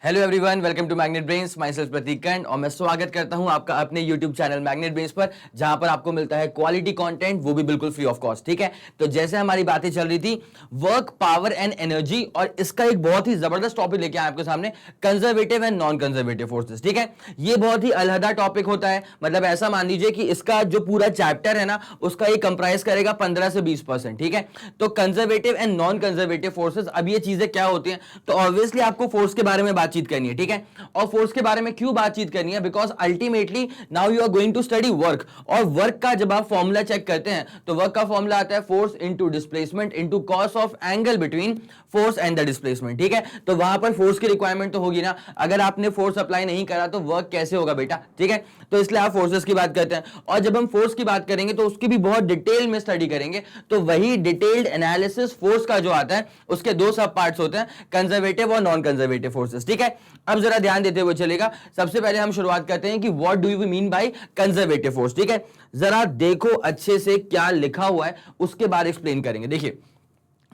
Hello everyone, welcome to magnet brains. Myself Prateek Karn और मैं स्वागत करता हूं आपका अपने यूट्यूब चैनल मैग्नेट ब्रेन्स पर, जहां पर आपको मिलता है क्वालिटी कंटेंट, वो भी बिल्कुल फ्री ऑफ कॉस्ट। ठीक है, तो जैसे हमारी बातें चल रही थी वर्क, पावर एंड एनर्जी, और इसका एक बहुत ही जबरदस्त टॉपिक लेके आए आपके सामने, conservative and non conservative forces. ठीक है, ये बहुत ही अलहदा टॉपिक होता है। मतलब ऐसा मान लीजिए कि इसका जो पूरा चैप्टर है ना, उसका ये कंप्राइज करेगा 15 से 20%। ठीक है, तो conservative and non conservative forces, अब ये चीजें क्या होती हैं, तो ऑब्वियसली आपको फोर्स के बारे में बातचीत करनी है। ठीक है, और फोर्स के बारे में क्यों बातचीत करनी है, because ultimately now you are going to study work, और वर्क का जब आप फॉर्मूला चेक करते हैं तो वर्क का फॉर्मूला आता है force into displacement into cos of angle between force and the displacement. ठीक है, तो वहां पर फोर्स की रिक्वायरमेंट तो होगी ना, अगर आपने फोर्स अप्लाई नहीं करा तो वर्क कैसे होगा बेटा। ठीक है, तो इसलिए आप फोर्सेस की बात करते हैं, और जब हम फोर्स की बात करेंगे तो उसकी भी बहुत डिटेल में स्टडी करेंगे। तो वही डिटेल्ड एनालिसिस फोर्स का जो आता है, उसके दो सब पार्ट्स होते हैं, कंजर्वेटिव और नॉन कंजर्वेटिव फोर्सेस। ठीक है, अब जरा ध्यान देते हुए चलेगा। सबसे पहले हम शुरुआत करते हैं कि what do you mean by conservative force. ठीक है, जरा देखो अच्छे से क्या लिखा हुआ है, उसके बाद एक्सप्लेन करेंगे। देखिए,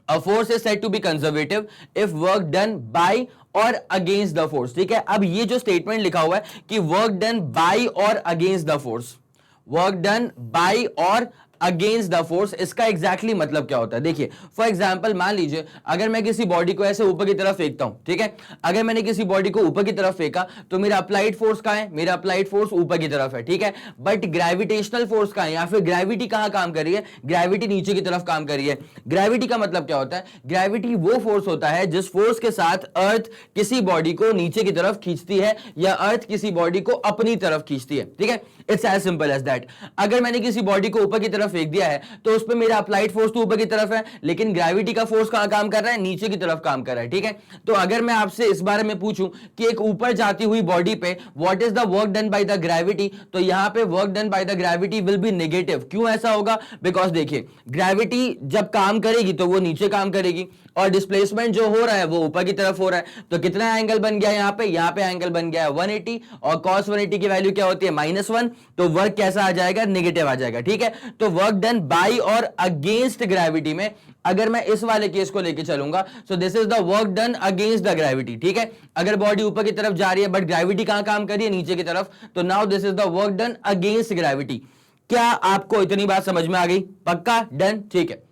a force is said to be conservative if work done by और अगेंस्ट द फोर्स। ठीक है, अब ये जो स्टेटमेंट लिखा हुआ है कि वर्क डन बाय और against the force, work done by और अगेंस्ट द फोर्स, इसका एग्जैक्टली मतलब क्या होता है। देखिए, फॉर एग्जांपल मान लीजिए अगर मैं किसी बॉडी को ऐसे ऊपर की तरफ फेंकता हूं, ठीक है, अगर मैंने किसी बॉडी को ऊपर की तरफ फेंका तो मेरा अप्लाइड फोर्स कहां है, मेरा अप्लाइड फोर्स ऊपर की तरफ है। ठीक है, बट ग्रेविटेशनल फोर्स कहां है, या फिर ग्रेविटी कहां काम कर रही है, ग्रेविटी नीचे की तरफ काम कर रही है। ग्रेविटी का मतलब क्या होता है, ग्रेविटी वो फोर्स होता है जिस फोर्स के साथ अर्थ किसी बॉडी को नीचे की तरफ खींचती है, या अर्थ किसी बॉडी को अपनी तरफ खींचती है। ठीक है, it's as simple as that. अगर मैंने किसी बॉडी को ऊपर की तरफ फेंक दिया है तो उस पे मेरा अप्लाइड फोर्स तो ऊपर की तरफ है, लेकिन ग्रेविटी का फोर्स कहां काम कर रहा है, नीचे की तरफ काम कर रहा है। ठीक है, तो अगर मैं आपसे इस बारे में पूछूं कि एक ऊपर जाती हुई बॉडी पे what is the work done by the gravity, तो यहां पे work done by the gravity will be negative. क्यों ऐसा होगा, बिकॉज देखिए ग्रेविटी जब काम करेगी तो वो नीचे काम करेगी, और डिस्प्लेसमेंट जो हो रहा है वो ऊपर की तरफ हो रहा है। तो कितना एंगल बन गया यहां पे एंगल बन गया है 180, और cos 180 की वैल्यू क्या होती है -1, तो वर्क कैसा आ जाएगा, नेगेटिव आ जाएगा। ठीक है, तो वर्क डन बाय और अगेंस्ट ग्रेविटी में अगर मैं इस वाले केस को लेके चलूंगा, so this is the work done against the gravity. ठीक है, अगर बॉडी ऊपर की तरफ जा रही है बट ग्रेविटी कहां काम कर रही है, नीचे की तरफ, तो now this is the work done against gravity. क्या आपको इतनी बात समझ में आ गई, पक्का, डन। ठीक है,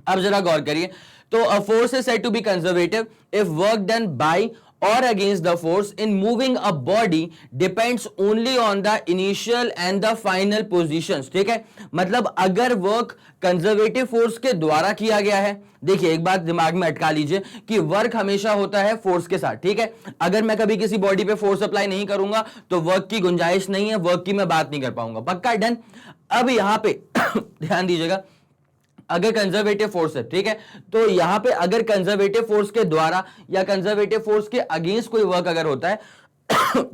अब जरा गौर करिए, तो a force is said to be conservative if work done by or against the force in moving a body depends only on the initial and the final positions। ठीक है, मतलब अगर वर्क कंजर्वेटिव फोर्स के द्वारा किया गया है, देखिए एक बात दिमाग में अटका लीजिए कि वर्क हमेशा होता है फोर्स के साथ। ठीक है, अगर मैं कभी किसी बॉडी पे फोर्स अप्लाई नहीं करूंगा तो वर्क की गुंजाइश नहीं है, वर्क की मैं बात नहीं कर पाऊंगा। पक्का, डन। अब यहां पे ध्यान दीजिएगा, अगर कंजर्वेटिव फोर्स है, ठीक है, तो यहां पे अगर कंजर्वेटिव फोर्स के द्वारा या कंजर्वेटिव फोर्स के अगेंस्ट कोई वर्क अगर होता है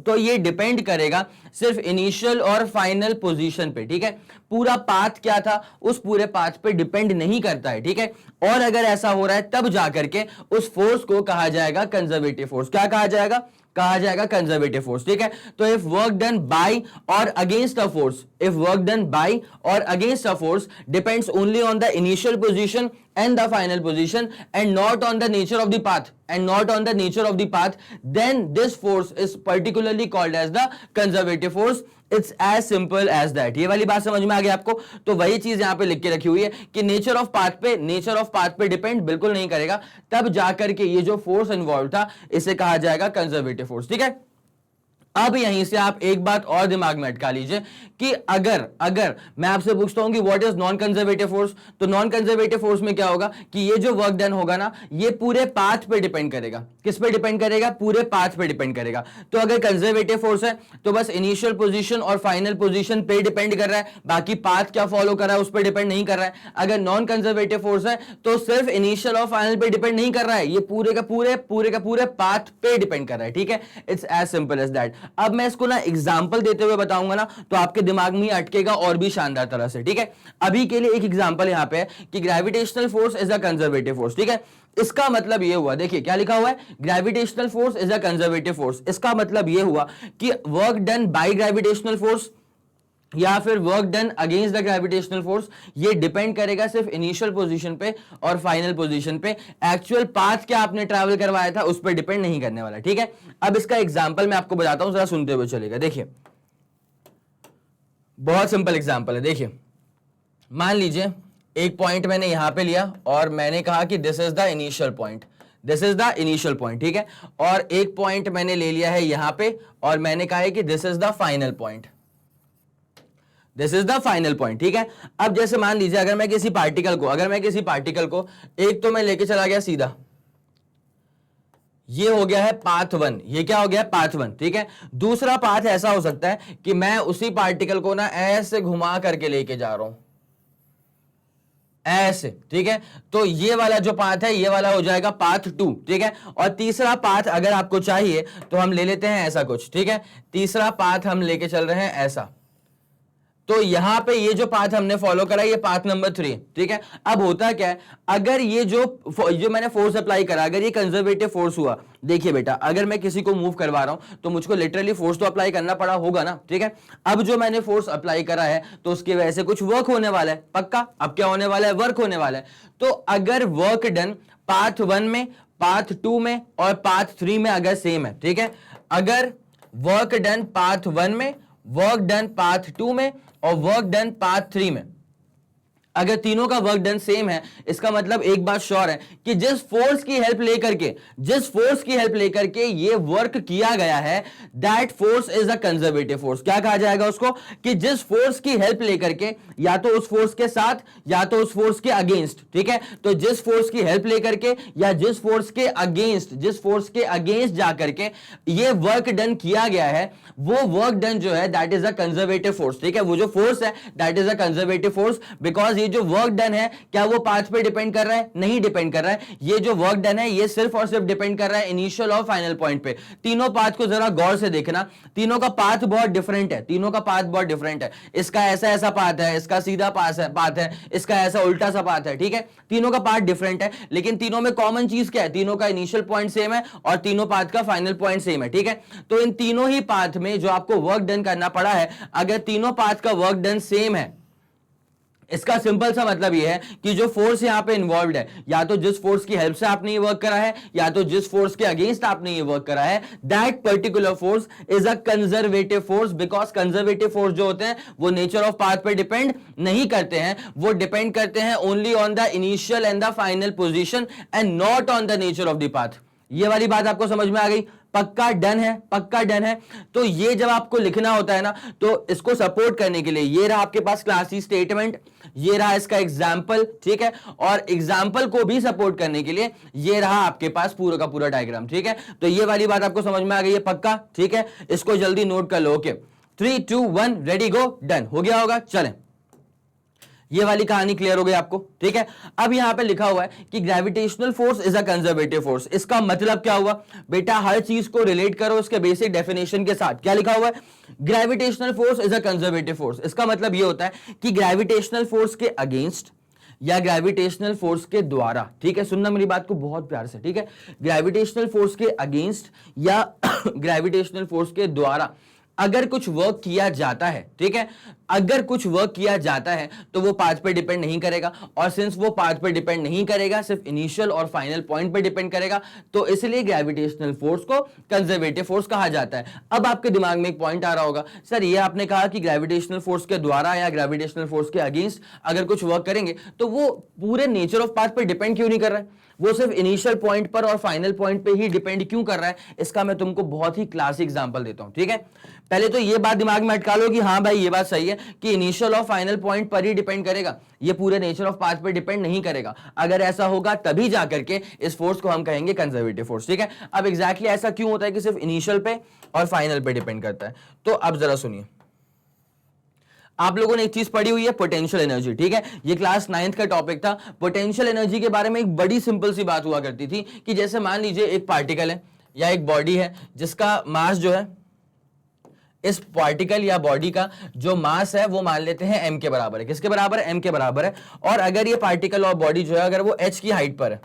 तो ये डिपेंड करेगा सिर्फ इनिशियल और फाइनल पोजीशन पे। ठीक है, पूरा पाथ क्या था उस पूरे पाथ पे डिपेंड नहीं करता है। ठीक है, और अगर ऐसा हो रहा है तब जाकर के उस फोर्स को कहा जाएगा कंजर्वेटिव फोर्स। क्या कहा जाएगा, कहा जाएगा कंजर्वेटिव फोर्स। ठीक है, तो इफ वर्क डन बाय और against a force, if work done by और against a force depends only on the initial position and the final position and not on the nature of the path, and not on the nature of the path, then this force is particularly called as the conservative force। It's as simple as that। ये वाली बात समझ में आ गई आपको। तो वही चीज यहां पे लिख के रखी हुई है कि नेचर ऑफ पाथ पे डिपेंड बिल्कुल नहीं करेगा, तब जाकर के ये जो फोर्स इन्वॉल्व था इसे कहा जाएगा कंजर्वेटिव फोर्स। ठीक है, अब यहीं से आप एक बात और दिमाग में अटका लीजिए कि अगर मैं आपसे पूछता हूं कि what is non conservative force, तो नॉन कंजर्वेटिव फोर्स में क्या होगा कि ये जो वर्क डन होगा ना, ये पूरे पाथ पे डिपेंड करेगा। किस पे डिपेंड करेगा, पूरे पाथ पे डिपेंड करेगा। तो अगर कंजर्वेटिव फोर्स है तो बस इनिशियल पोजीशन और फाइनल पोजीशन पे डिपेंड कर रहा है, बाकी पाथ क्या फॉलो कर रहा है उस पर डिपेंड नहीं कर रहा है। अगर नॉन कंजर्वेटिव फोर्स है तो सिर्फ इनिशियल और फाइनल पे डिपेंड नहीं कर रहा है, ये पूरे का पूरे पाथ पे डिपेंड कर रहा है। ठीक है, it's as simple as that. अब मैं इसको ना एग्जांपल देते हुए बताऊंगा ना, तो आपके दिमाग में अटकेगा और भी शानदार तरह से। ठीक है, अभी के लिए एक एग्जांपल यहां पे है कि gravitational force is a conservative force. ठीक है, इसका मतलब यह हुआ, देखिए क्या लिखा हुआ है, gravitational force is a conservative force. इसका मतलब यह हुआ कि work done by gravitational force या फिर work done against the gravitational force, ये डिपेंड करेगा सिर्फ इनिशियल पोजीशन पे और फाइनल पोजीशन पे। एक्चुअल पाथ क्या आपने ट्रैवल करवाया था उस पर डिपेंड नहीं करने वाला, ठीक है। अब इसका एग्जांपल मैं आपको बताता हूं, जरा सुनते हुए चलेगा। देखिए बहुत सिंपल एग्जांपल है। देखिए मान लीजिए एक पॉइंट मैंने यहां पे लिया और मैंने कहा कि this is the initial point, this is the initial point, ठीक है। और एक पॉइंट मैंने ले लिया है यहां पे और मैंने कहा है कि this is the final point, this is the final point, ठीक है। अब जैसे मान लीजिए अगर मैं किसी पार्टिकल को एक तो मैं लेके चला गया सीधा, ये हो गया है पाथ वन, ये क्या हो गया पाथ वन, ठीक है। दूसरा पाथ ऐसा हो सकता है कि मैं उसी पार्टिकल को ना ऐसे घुमा करके लेके जा रहा हूं, ऐसे, ठीक है। तो ये वाला जो पाथ है ये वाला हो जाएगा पाथ टू, ठीक है। और तीसरा पाथ अगर आपको चाहिए तो हम ले लेते हैं ऐसा कुछ, ठीक है। तीसरा पाथ हम लेके चल रहे हैं ऐसा। तो यहां पे ये जो पाथ हमने फॉलो करा ये पाथ नंबर 3, ठीक है। अब होता क्या है, अगर ये जो मैंने फोर्स अप्लाई करा, अगर ये कंजर्वेटिव फोर्स हुआ, देखिए बेटा अगर मैं किसी को मूव करवा रहा हूं तो मुझको लिटरली फोर्स तो अप्लाई करना पड़ा होगा ना, ठीक है। अब जो मैंने फोर्स अप्लाई करा है तो उसकी वजह से कुछ वर्क होने वाला है, पक्का। अब क्या होने वाला है, वर्क होने वाला है। तो अगर वर्क डन पाथ 1 में, पाथ 2 में और पाथ 3 में अगर सेम है, ठीक है। अगर वर्क डन पाथ 1 में, वर्क डन पाथ 2 में और वर्क डन पाथ 3 में, अगर तीनों का वर्क डन सेम है, इसका मतलब एक बात श्योर है कि जिस फोर्स की हेल्प लेकर के ये वर्क किया गया है, that force is a conservative force. क्या कहा जाएगा उसको, कि जिस फोर्स की हेल्प लेकर के, या तो उस फोर्स के साथ या तो उस फोर्स के अगेंस्ट, ठीक है। तो जिस फोर्स की हेल्प लेकर के या जिस फोर्स के अगेंस्ट जाकर के ये वर्क डन किया गया है, वो वर्क डन जो है that is a conservative force, ठीक है। वो जो फोर्स है that is a conservative force, because ये जो वर्क डन है क्या वो पाथ पे डिपेंड कर रहा है, नहीं डिपेंड कर रहा है। ये जो वर्क डन है ये सिर्फ और सिर्फ डिपेंड कर रहा है इनिशियल और फाइनल पॉइंट पे। तीनों पाथ को जरा गौर से देखना, तीनों का पाथ बहुत डिफरेंट है, इसका ऐसा पाथ है, इसका सीधा पाथ है, इसका ऐसा उल्टा सा पाथ है, ठीक है। तीनों का पाथ डिफरेंट है, लेकिन तीनों में कॉमन चीज क्या है, तीनों का इनिशियल पॉइंट सेम है और तीनों पाथ का फाइनल पॉइंट सेम है, ठीक है। तो इन तीनों ही पाथ में जो आपको वर्क डन करना पड़ा है, अगर तीनों पाथ का वर्क डन सेम है, इसका सिंपल सा मतलब यह है कि जो फोर्स यहां पे इन्वॉल्वड है, या तो जिस फोर्स की हेल्प से आपने ये वर्क करा है या तो जिस फोर्स के अगेंस्ट आपने ये वर्क करा है, that particular force is a conservative force. Because conservative force जो होते हैं वो नेचर ऑफ पाथ पे डिपेंड नहीं करते हैं, वो डिपेंड करते हैं only on the initial and the final position and not on the nature of the path. ये वाली बात आपको समझ में आ गई, पक्का डन है। तो ये जब आपको लिखना होता है ना, तो इसको सपोर्ट करने के लिए ये रहा आपके पास क्लास सी स्टेटमेंट, ये रहा इसका एग्जाम्पल, ठीक है। और एग्जाम्पल को भी सपोर्ट करने के लिए ये रहा आपके पास पूरा का पूरा डायग्राम, ठीक है। तो ये वाली बात आपको समझ में आ गई है, पक्का, ठीक है। इसको जल्दी नोट कर लो, ओके। 3 2 1 रेडी गो, डन हो गया होगा। चलें, ये वाली कहानी क्लियर हो गई आपको, ठीक है। अब यहां पे लिखा हुआ है कि gravitational force is a conservative force. इसका मतलब क्या हुआ बेटा, हर चीज को रिलेट करो उसके बेसिक डेफिनेशन के साथ। क्या लिखा हुआ है, gravitational force is a conservative force. इसका मतलब ये होता है कि ग्रेविटेशनल फोर्स के अगेंस्ट या ग्रेविटेशनल फोर्स के द्वारा, ठीक है, सुनना मेरी बात को बहुत प्यार से, ठीक है। ग्रेविटेशनल फोर्स के अगेंस्ट या ग्रेविटेशनल फोर्स के द्वारा अगर कुछ वर्क किया जाता है, ठीक है, अगर कुछ वर्क किया जाता है तो वो पाथ पे डिपेंड नहीं करेगा, और सिंस वो पाथ पे डिपेंड नहीं करेगा, सिर्फ इनिशियल और फाइनल पॉइंट पे डिपेंड करेगा, तो इसलिए ग्रेविटेशनल फोर्स को कंजर्वेटिव फोर्स कहा जाता है। अब आपके दिमाग में एक पॉइंट आ रहा होगा, सर ये आपने कहा कि ग्रेविटेशनल फोर्स के द्वारा या ग्रेविटेशनल फोर्स के अगेंस्ट अगर कुछ वर्क करेंगे तो वो पूरे नेचर ऑफ पाथ पे डिपेंड क्यों नहीं कर रहा है, वो सिर्फ इनिशियल पॉइंट पर और फाइनल पॉइंट पे ही डिपेंड क्यों कर रहा है। इसका मैं तुमको बहुत ही क्लासिक एग्जांपल देता हूं, ठीक है। पहले तो ये बात दिमाग में अटका लो कि हाँ भाई ये बात सही है कि इनिशियल और फाइनल पॉइंट पर ही डिपेंड करेगा, ये पूरे नेचर ऑफ पाथ पर डिपेंड नहीं करेगा। अगर ऐसा होगा तभी जाकर के इस फोर्स को हम कहेंगे कंजर्वेटिव फोर्स, ठीक है। अब एग्जैक्टली ऐसा क्यों होता है कि सिर्फ इनिशियल पे और फाइनल पे डिपेंड करता है, तो अब जरा सुनिए। आप लोगों ने एक चीज पढ़ी हुई है, पोटेंशियल एनर्जी, ठीक है। ये क्लास 9th का टॉपिक था। पोटेंशियल एनर्जी के बारे में एक बड़ी सिंपल सी बात हुआ करती थी कि जैसे मान लीजिए एक पार्टिकल है या एक बॉडी है जिसका मास जो है, इस पार्टिकल या बॉडी का जो मास है वो मान लेते हैं m के बराबर है। किसके बराबर है, m के बराबर है। और अगर ये पार्टिकल और बॉडी जो है अगर वो h की हाइट पर है,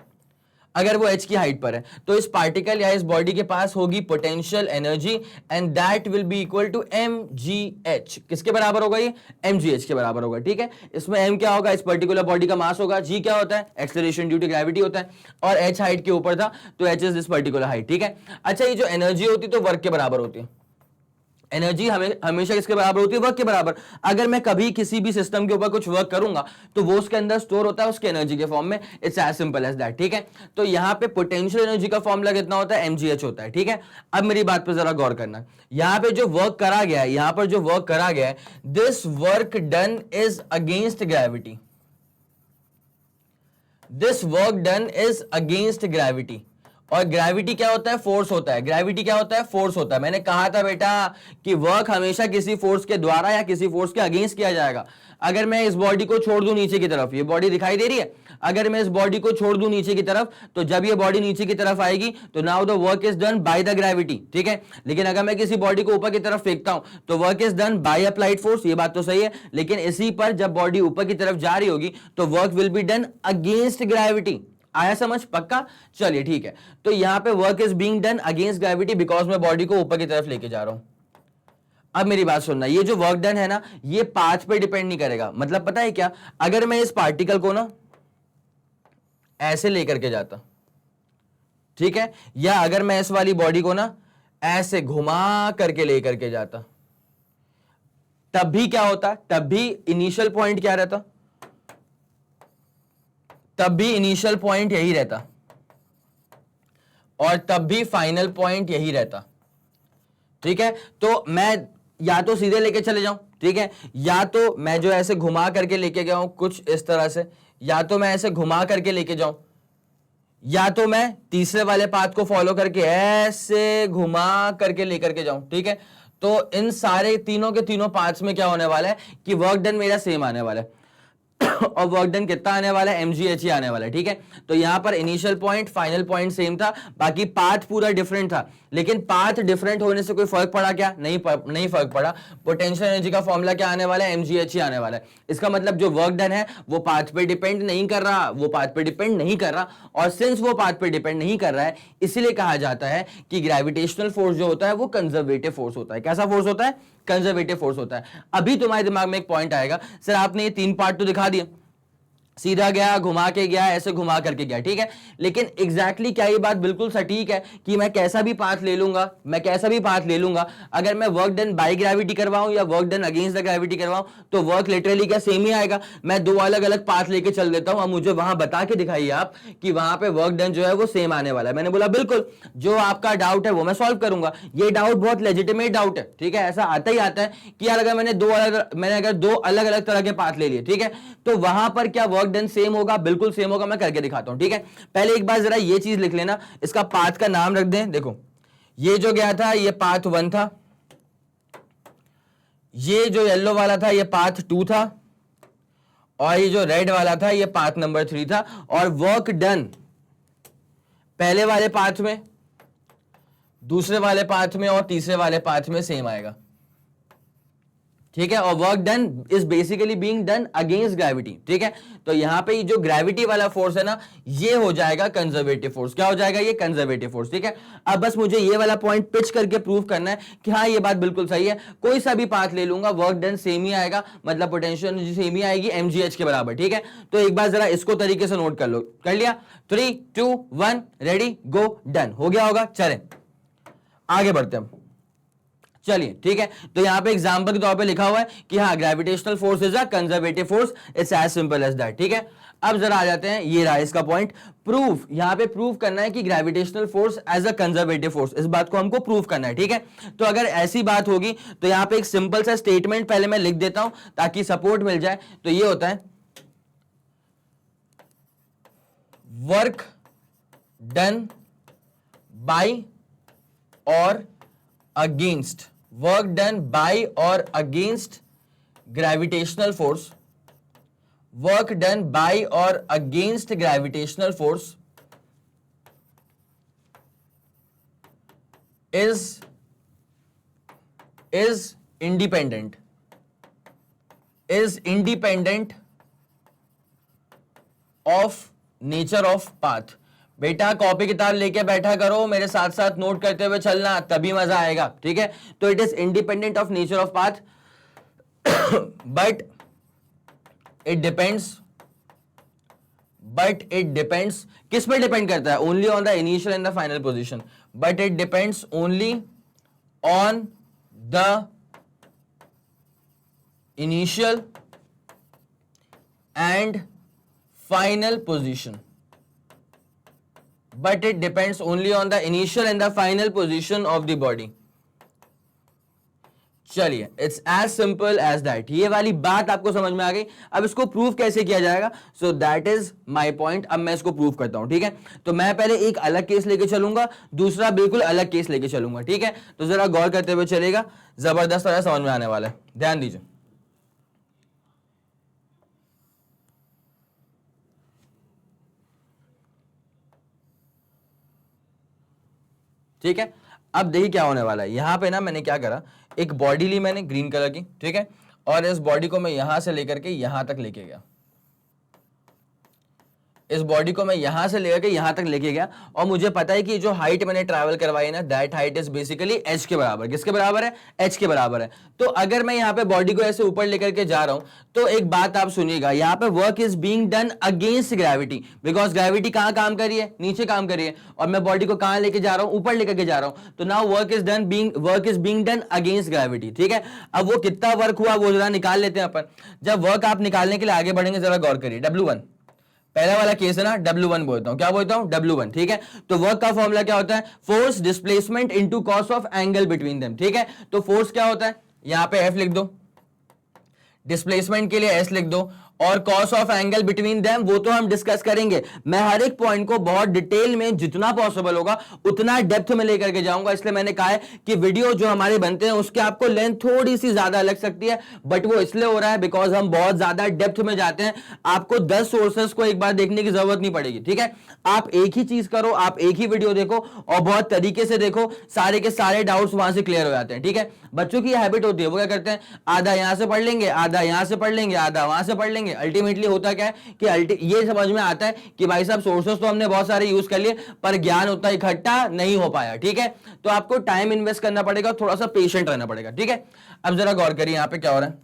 अगर वो h की हाइट पर है, तो इस पार्टिकल या इस बॉडी के पास होगी potential energy and that will be equal to mgh। किसके बराबर होगा ये? mgh के बराबर होगा। ठीक है, इसमें m क्या होगा? इस पर्टिकुलर बॉडी का मास होगा, g क्या होता है? एक्सेलरेशन ड्यू टू ग्रेविटी होता है, और h हाइट के ऊपर था तो h is this particular height. ठीक है, अच्छा ये जो एनर्जी होती है तो वर्क के बराबर होती है। एनर्जी हमेशा किसके बराबर होती है? वर्क के बराबर। अगर मैं कभी किसी भी सिस्टम के ऊपर कुछ वर्क करूंगा तो वो उसके अंदर स्टोर होता है उसके एनर्जी के फॉर्म में। It's as simple as that. ठीक है, तो यहां पे पोटेंशियल एनर्जी का फॉर्मूला कितना होता है? mgh होता है। ठीक है, अब मेरी बात पर जरा गौर करना। यहां पे जो वर्क करा गया है, यहां पर जो वर्क करा गया है, this work done is against gravity. This work done is against gravity. और ग्रेविटी क्या होता है? फोर्स होता है। ग्रेविटी क्या होता है? फोर्स होता है। मैंने कहा था बेटा कि वर्क हमेशा किसी फोर्स के द्वारा या किसी फोर्स के अगेंस्ट किया जाएगा। अगर मैं इस बॉडी को छोड़ दूं नीचे की तरफ, ये बॉडी दिखाई दे रही है, अगर मैं इस बॉडी को छोड़ दूं नीचे की तरफ, तो जब ये बॉडी नीचे की तरफ आएगी तो now the work is done by the gravity. ठीक है, लेकिन अगर मैं किसी बॉडी को ऊपर की तरफ फेंकता हूं तो work is done by applied force. ये बात तो सही है, लेकिन इसी पर जब बॉडी ऊपर की तरफ जा रही होगी तो work will be done against gravity. आया समझ? पक्का? चलिए ठीक है, तो यहां पे work is being done against gravity because मैं बॉडी को ऊपर की तरफ लेके जा रहा हूं। अब मेरी बात सुनना, ये जो वर्क डन है ना, ये पाथ पे डिपेंड नहीं करेगा। मतलब पता है क्या? अगर मैं इस पार्टिकल को ना ऐसे लेकर के जाता, ठीक है, या अगर मैं इस वाली बॉडी को ना ऐसे घुमा करके लेकर के जाता, तब भी क्या होता? तब भी इनिशियल पॉइंट क्या रहता? तब भी इनिशियल पॉइंट यही रहता और तब भी फाइनल पॉइंट यही रहता। ठीक है, तो मैं या तो सीधे लेके चले जाऊं, ठीक है, या तो मैं जो ऐसे घुमा करके लेके गया हूं कुछ इस तरह से, या तो मैं ऐसे घुमा करके लेके जाऊं, या तो मैं तीसरे वाले पाथ को फॉलो करके ऐसे घुमा करके लेकर के जाऊं। ठीक है, तो इन सारे तीनों के तीनों पाथ्स में क्या होने वाला है कि वर्क डन मेरा सेम आने वाला है और वर्क डन कितना आने वाला है? mgh ही आने वाला है। ठीक है, तो यहां पर initial point final point same था, बाकी पाथ पूरा डिफरेंट था। लेकिन पाथ डिफरेंट होने से कोई फर्क पड़ा क्या? नहीं फर्क पड़ा। पोटेंशियल एनर्जी का फॉर्मूला क्या आने वाला है? mgh ही आने वाला है। इसका मतलब जो वर्क डन है वो पाथ पे डिपेंड नहीं कर रहा, वो पाथ पे डिपेंड नहीं कर रहा, और सिंस वो पाथ पे डिपेंड नहीं कर रहा है, इसीलिए कहा जाता है कि ग्रेविटेशनल फोर्स जो होता है वो कंजर्वेटिव फोर्स होता है। कैसा फोर्स होता है? कंजर्वेटिव फोर्स होता है। अभी तुम्हारे दिमाग में एक पॉइंट आएगा, सर आपने ये तीन पार्ट तो दिखा दिए, सीधा गया, घुमा के गया, ऐसे घुमा करके गया, ठीक है, लेकिन एग्जैक्टली क्या ये बात बिल्कुल सटीक है कि मैं कैसा भी पाथ ले लूंगा, मैं कैसा भी पाथ ले लूंगा, अगर मैं वर्क डन बाय ग्रेविटी करवाऊं या work done against the gravity करवाऊं तो वर्क लिटरली क्या सेम ही आएगा? मैं दो अलग अलग पाथ लेके चल देता हूं, अब मुझे वहां बता के दिखाइए आप कि वहां पे वर्क डन जो है वो सेम आने वाला है। मैंने बोला बिल्कुल, जो आपका डाउट है वो मैं सॉल्व करूंगा। ये डाउट बहुत लेजिटिमेट डाउट है, ठीक है, ऐसा आता ही आता है कि यार अगर मैंने अगर दो अलग अलग तरह के पाथ ले लिए, ठीक है, तो वहां पर क्या वर्क डन सेम होगा? बिल्कुल सेम होगा। मैं करके दिखाता हूं, ठीक है। पहले एक बार जरा ये चीज लिख लेना, इसका पाथ का नाम रख दें। देखो ये जो गया था ये पाथ 1 था, ये जो येलो वाला था ये पाथ 2 था, और ये जो रेड वाला था ये पाथ नंबर 3 था। और वर्क डन पहले वाले पाथ में, दूसरे वाले पाथ में और तीसरे वाले पाथ में सेम आएगा, ठीक है। और work done is basically being done against gravity, ठीक है। तो यहां पे जो ग्रेविटी वाला फोर्स है ना, ये हो जाएगा कंजर्वेटिव फोर्स। क्या हो जाएगा? ये कंजर्वेटिव फोर्स, ठीक है। अब बस मुझे ये वाला पॉइंट पिच करके प्रूव करना है कि हाँ ये बात बिल्कुल सही है। कोई सा भी पाथ ले लूंगा वर्क डन सेम ही आएगा, मतलब पोटेंशियल एनर्जी सेम ही आएगी, mgh के बराबर, ठीक है। तो एक बार जरा इसको तरीके से नोट कर लो। कर लिया? 3 2 1 रेडी गो, डन हो गया होगा। चलें आगे बढ़ते हैं, चलिए ठीक है। तो यहां पे एग्जांपल के तौर पे लिखा हुआ है कि हाँ gravitational force is a conservative force, it's as simple as that, ठीक है। अब जरा आ जाते हैं, ये रहा इसका पॉइंट, प्रूफ। यहां पे प्रूफ करना है कि gravitational force as a conservative force, इस बात को हमको प्रूफ करना है, ठीक है। तो अगर ऐसी बात होगी तो यहां पे एक सिंपल सा स्टेटमेंट पहले मैं लिख देता हूं ताकि सपोर्ट मिल जाए। तो ये होता है वर्क डन बाय और अगेंस्ट, वर्क डन बाय और against gravitational force, work done by और against gravitational force is independent of nature of path। बेटा कॉपी किताब लेके बैठा करो, मेरे साथ साथ नोट करते हुए चलना, तभी मजा आएगा, ठीक है। तो it is independent of nature of path, but it depends किस पे डिपेंड करता है? Only on the initial and the final position, but it depends only on the initial and final position, but it depends only on the initial and the final position of the body. चलिए, it's as simple as that. ये वाली बात आपको समझ में आ गई। अब इसको प्रूव कैसे किया जाएगा? So that is my point. अब मैं इसको प्रूव करता हूं, ठीक है। तो मैं पहले एक अलग केस लेके चलूंगा, दूसरा बिल्कुल अलग केस लेके चलूंगा, ठीक है। तो जरा गौर करते हुए चलेगा, जबरदस्त तरह समझ में आने वाला है, ध्यान दीजिए। ठीक है, अब देखिए क्या होने वाला है। यहां पे ना मैंने क्या करा, एक बॉडी ली मैंने ग्रीन कलर की, ठीक है, और इस बॉडी को मैं यहां से लेकर के यहां तक लेके गया। इस बॉडी को मैं यहां से लेकर के यहां तक लेके गया, और मुझे पता है कि जो हाइट मैंने ट्रैवल करवाई ना, that height is basically H के बराबर। किसके बराबर है? एच के बराबर है। तो अगर मैं यहां पे बॉडी को ऐसे ऊपर लेकर के जा रहा हूं, तो एक बात आप सुनिएगा, यहां पे work is being done against gravity, because gravity कहां काम कर रही है? नीचे काम कर रही है, और मैं बॉडी को कहां लेके जा रहा हूं? ऊपर लेकर के जा रहा हूं। तो now work is being done against gravity, ठीक है। अब वो कितना वर्क हुआ वो जरा निकाल लेते हैं अपन। जब वर्क आप निकालने के लिए आगे बढ़ेंगे, जरा गौर करिए। W1 पहला वाला केस है ना, W1 बोलता हूं, क्या बोलता हूं? W1, ठीक है। तो वर्क का फॉर्मूला क्या होता है? Force displacement into cos of angle between them, ठीक है। तो फोर्स क्या होता है? यहां पे F लिख दो, डिस्प्लेसमेंट के लिए S लिख दो, और cos of angle between them वो तो हम डिस्कस करेंगे। मैं हर एक पॉइंट को बहुत डिटेल में जितना पॉसिबल होगा उतना डेप्थ में लेकर के जाऊंगा। इसलिए मैंने कहा है कि वीडियो जो हमारे बनते हैं उसके आपको लेंथ थोड़ी सी ज्यादा लग सकती है, बट वो इसलिए हो रहा है बिकॉज हम बहुत ज्यादा डेप्थ में जाते हैं। आपको 10 सोर्सेस को एक बार देखने की जरूरत नहीं पड़ेगी, ठीक है। आप एक ही चीज करो, आप एक ही वीडियो देखो और बहुत तरीके से देखो, सारे के सारे डाउट्स वहां से क्लियर हो जाते हैं, ठीक है। बच्चों की हैबिट होती है, वो क्या करते हैं, आधा यहां से पढ़ लेंगे, आधा यहां से पढ़ लेंगे, आधा वहां से पढ़ लेंगे। अल्टीमेटली होता क्या है कि ये समझ में आता है कि भाई साहब सोर्सेस तो हमने बहुत सारे यूज कर लिए, पर ज्ञान उतना इकट्ठा नहीं हो पाया, ठीक है। तो आपको टाइम इन्वेस्ट करना पड़ेगा, थोड़ा सा पेशेंट रहना पड़ेगा, ठीक है। अब जरा गौर करिए यहां पे क्या हो रहा है,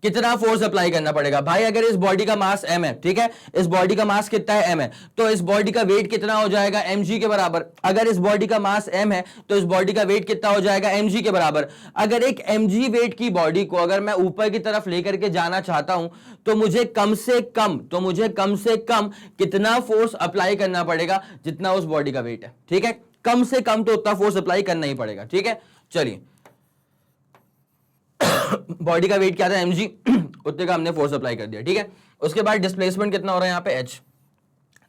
कितना फोर्स अप्लाई करना पड़ेगा भाई। अगर इस बॉडी का मास m है, ठीक है, इस बॉडी का मास कितना है? m है, तो इस बॉडी का वेट कितना हो जाएगा? mg के बराबर। अगर इस बॉडी का मास m है तो इस बॉडी का वेट कितना हो जाएगा? mg के बराबर। अगर एक mg वेट की बॉडी को अगर मैं ऊपर की तरफ लेकर के जाना चाहता हूं तो मुझे कम से कम कितना फोर्स अप्लाई करना पड़ेगा? जितना उस बॉडी का वेट है, ठीक है। कम से कम तो उतना फोर्स अप्लाई करना ही पड़ेगा, ठीक है। चलिए, बॉडी का वेट क्या था? mg, उतने का हमने फोर्स अप्लाई कर दिया, ठीक है। उसके बाद डिस्प्लेसमेंट कितना हो रहा है यहाँ पे? h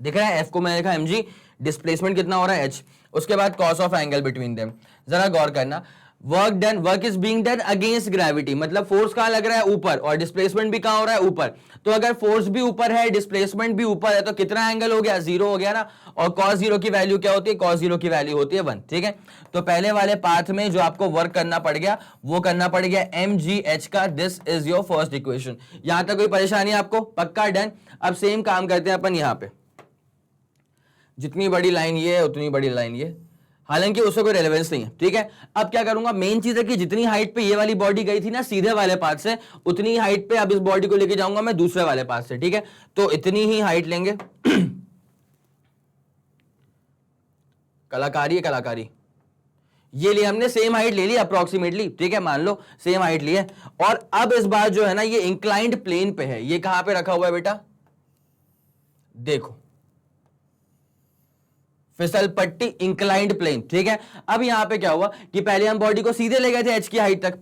दिख रहा है, f को मैंने लिखा mg, डिस्प्लेसमेंट कितना हो रहा है? h। उसके बाद cos of angle between them, जरा गौर करना। Work is being done against gravity, मतलब फोर्स कहां लग रहा है? ऊपर, और डिस्प्लेसमेंट भी कहां हो रहा है? ऊपर। तो अगर फोर्स भी ऊपर है, डिस्प्लेसमेंट भी ऊपर है, तो कितना एंगल हो गया? 0 हो गया ना। और cos 0 की वैल्यू क्या होती है? cos 0 की वैल्यू होती है 1, ठीक है। तो पहले वाले पाथ में जो आपको वर्क करना पड़ गया वो करना पड़ गया mgh का। This is your first equation. यहां तक कोई परेशानी आपको? पक्का डन। अब सेम काम करते हैं अपन यहां पे, जितनी बड़ी लाइन ये है उतनी बड़ी लाइन ये, हालांकि उससे कोई रेलेवेंस नहीं है, ठीक है। अब क्या करूंगा, मेन चीज है कि जितनी हाइट पे ये वाली बॉडी गई थी ना सीधे वाले पाथ से, उतनी हाइट पे अब इस बॉडी को लेके जाऊंगा मैं दूसरे वाले पाथ से, ठीक है। तो इतनी ही हाइट लेंगे। कलाकारी है, कलाकारी। ये लिए हमने, सेम हाइट ले ली अप्रोक्सीमेटली, ठीक है, मान लो सेम हाइट ली है। और अब इस बार जो है ना ये इंक्लाइंड प्लेन पे है। ये कहां पे रखा हुआ है बेटा? देखो, फिसल पट्टी, इंक्लाइंड प्लेन, ठीक है। अब यहां पे क्या हुआ कि पहले हम बॉडी को सीधे ले गए थे h की हाइट तक,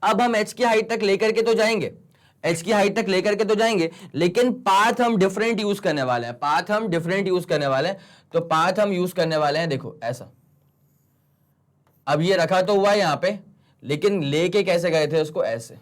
अब हम h की हाइट तक लेकर के तो जाएंगे, लेकिन पाथ हम डिफरेंट यूज करने वाले हैं, तो पाथ हम यूज करने वाले हैं, देखो ऐसा। अब ये रखा तो हुआ यहां पे, लेकिन लेके कैसे गए थे उसको? ऐसे।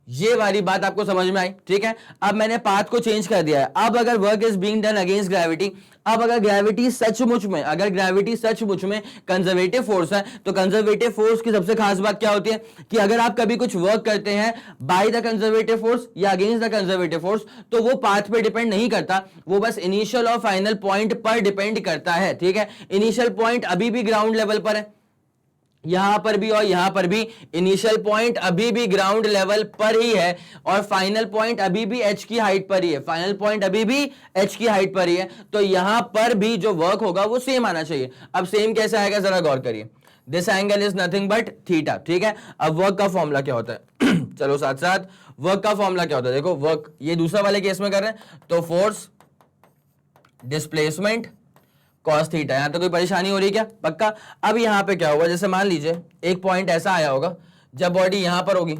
ये वाली बात आपको समझ में आई, ठीक है। अब मैंने पाथ को चेंज कर दिया है। अब अगर work is being done against gravity, अब अगर ग्रेविटी सचमुच में कंजर्वेटिव फोर्स है, तो कंजर्वेटिव फोर्स की सबसे खास बात क्या होती है कि अगर आप कभी कुछ वर्क करते हैं बाय द कंजर्वेटिव फोर्स या अगेंस्ट द कंजर्वेटिव फोर्स, तो वो पाथ पे डिपेंड नहीं करता, वो बस इनिशियल और फाइनल पॉइंट पर डिपेंड करता है, ठीक है। इनिशियल पॉइंट अभी भी ग्राउंड लेवल पर है, यहां पर भी और यहां पर भी इनिशियल पॉइंट अभी भी ग्राउंड लेवल पर ही है, और फाइनल पॉइंट अभी भी एच की हाइट पर ही है, फाइनल पॉइंट अभी भी एच की हाइट पर ही है। तो यहां पर भी जो वर्क होगा वो सेम आना चाहिए। अब सेम कैसे आएगा जरा गौर करिए, this angle is nothing but theta, ठीक है। अब वर्क का फॉर्मूला क्या होता है चलो साथ साथ वर्क का फॉर्मूला क्या होता है, देखो वर्क ये दूसरा वाले केस में कर रहे हैं, तो फोर्स डिस्प्लेसमेंट कॉस थीटा। यहां तो कोई परेशानी हो रही क्या, पक्का। अब यहां पे क्या होगा, जैसे मान लीजिए एक पॉइंट ऐसा आया होगा जब बॉडी यहां पर होगी,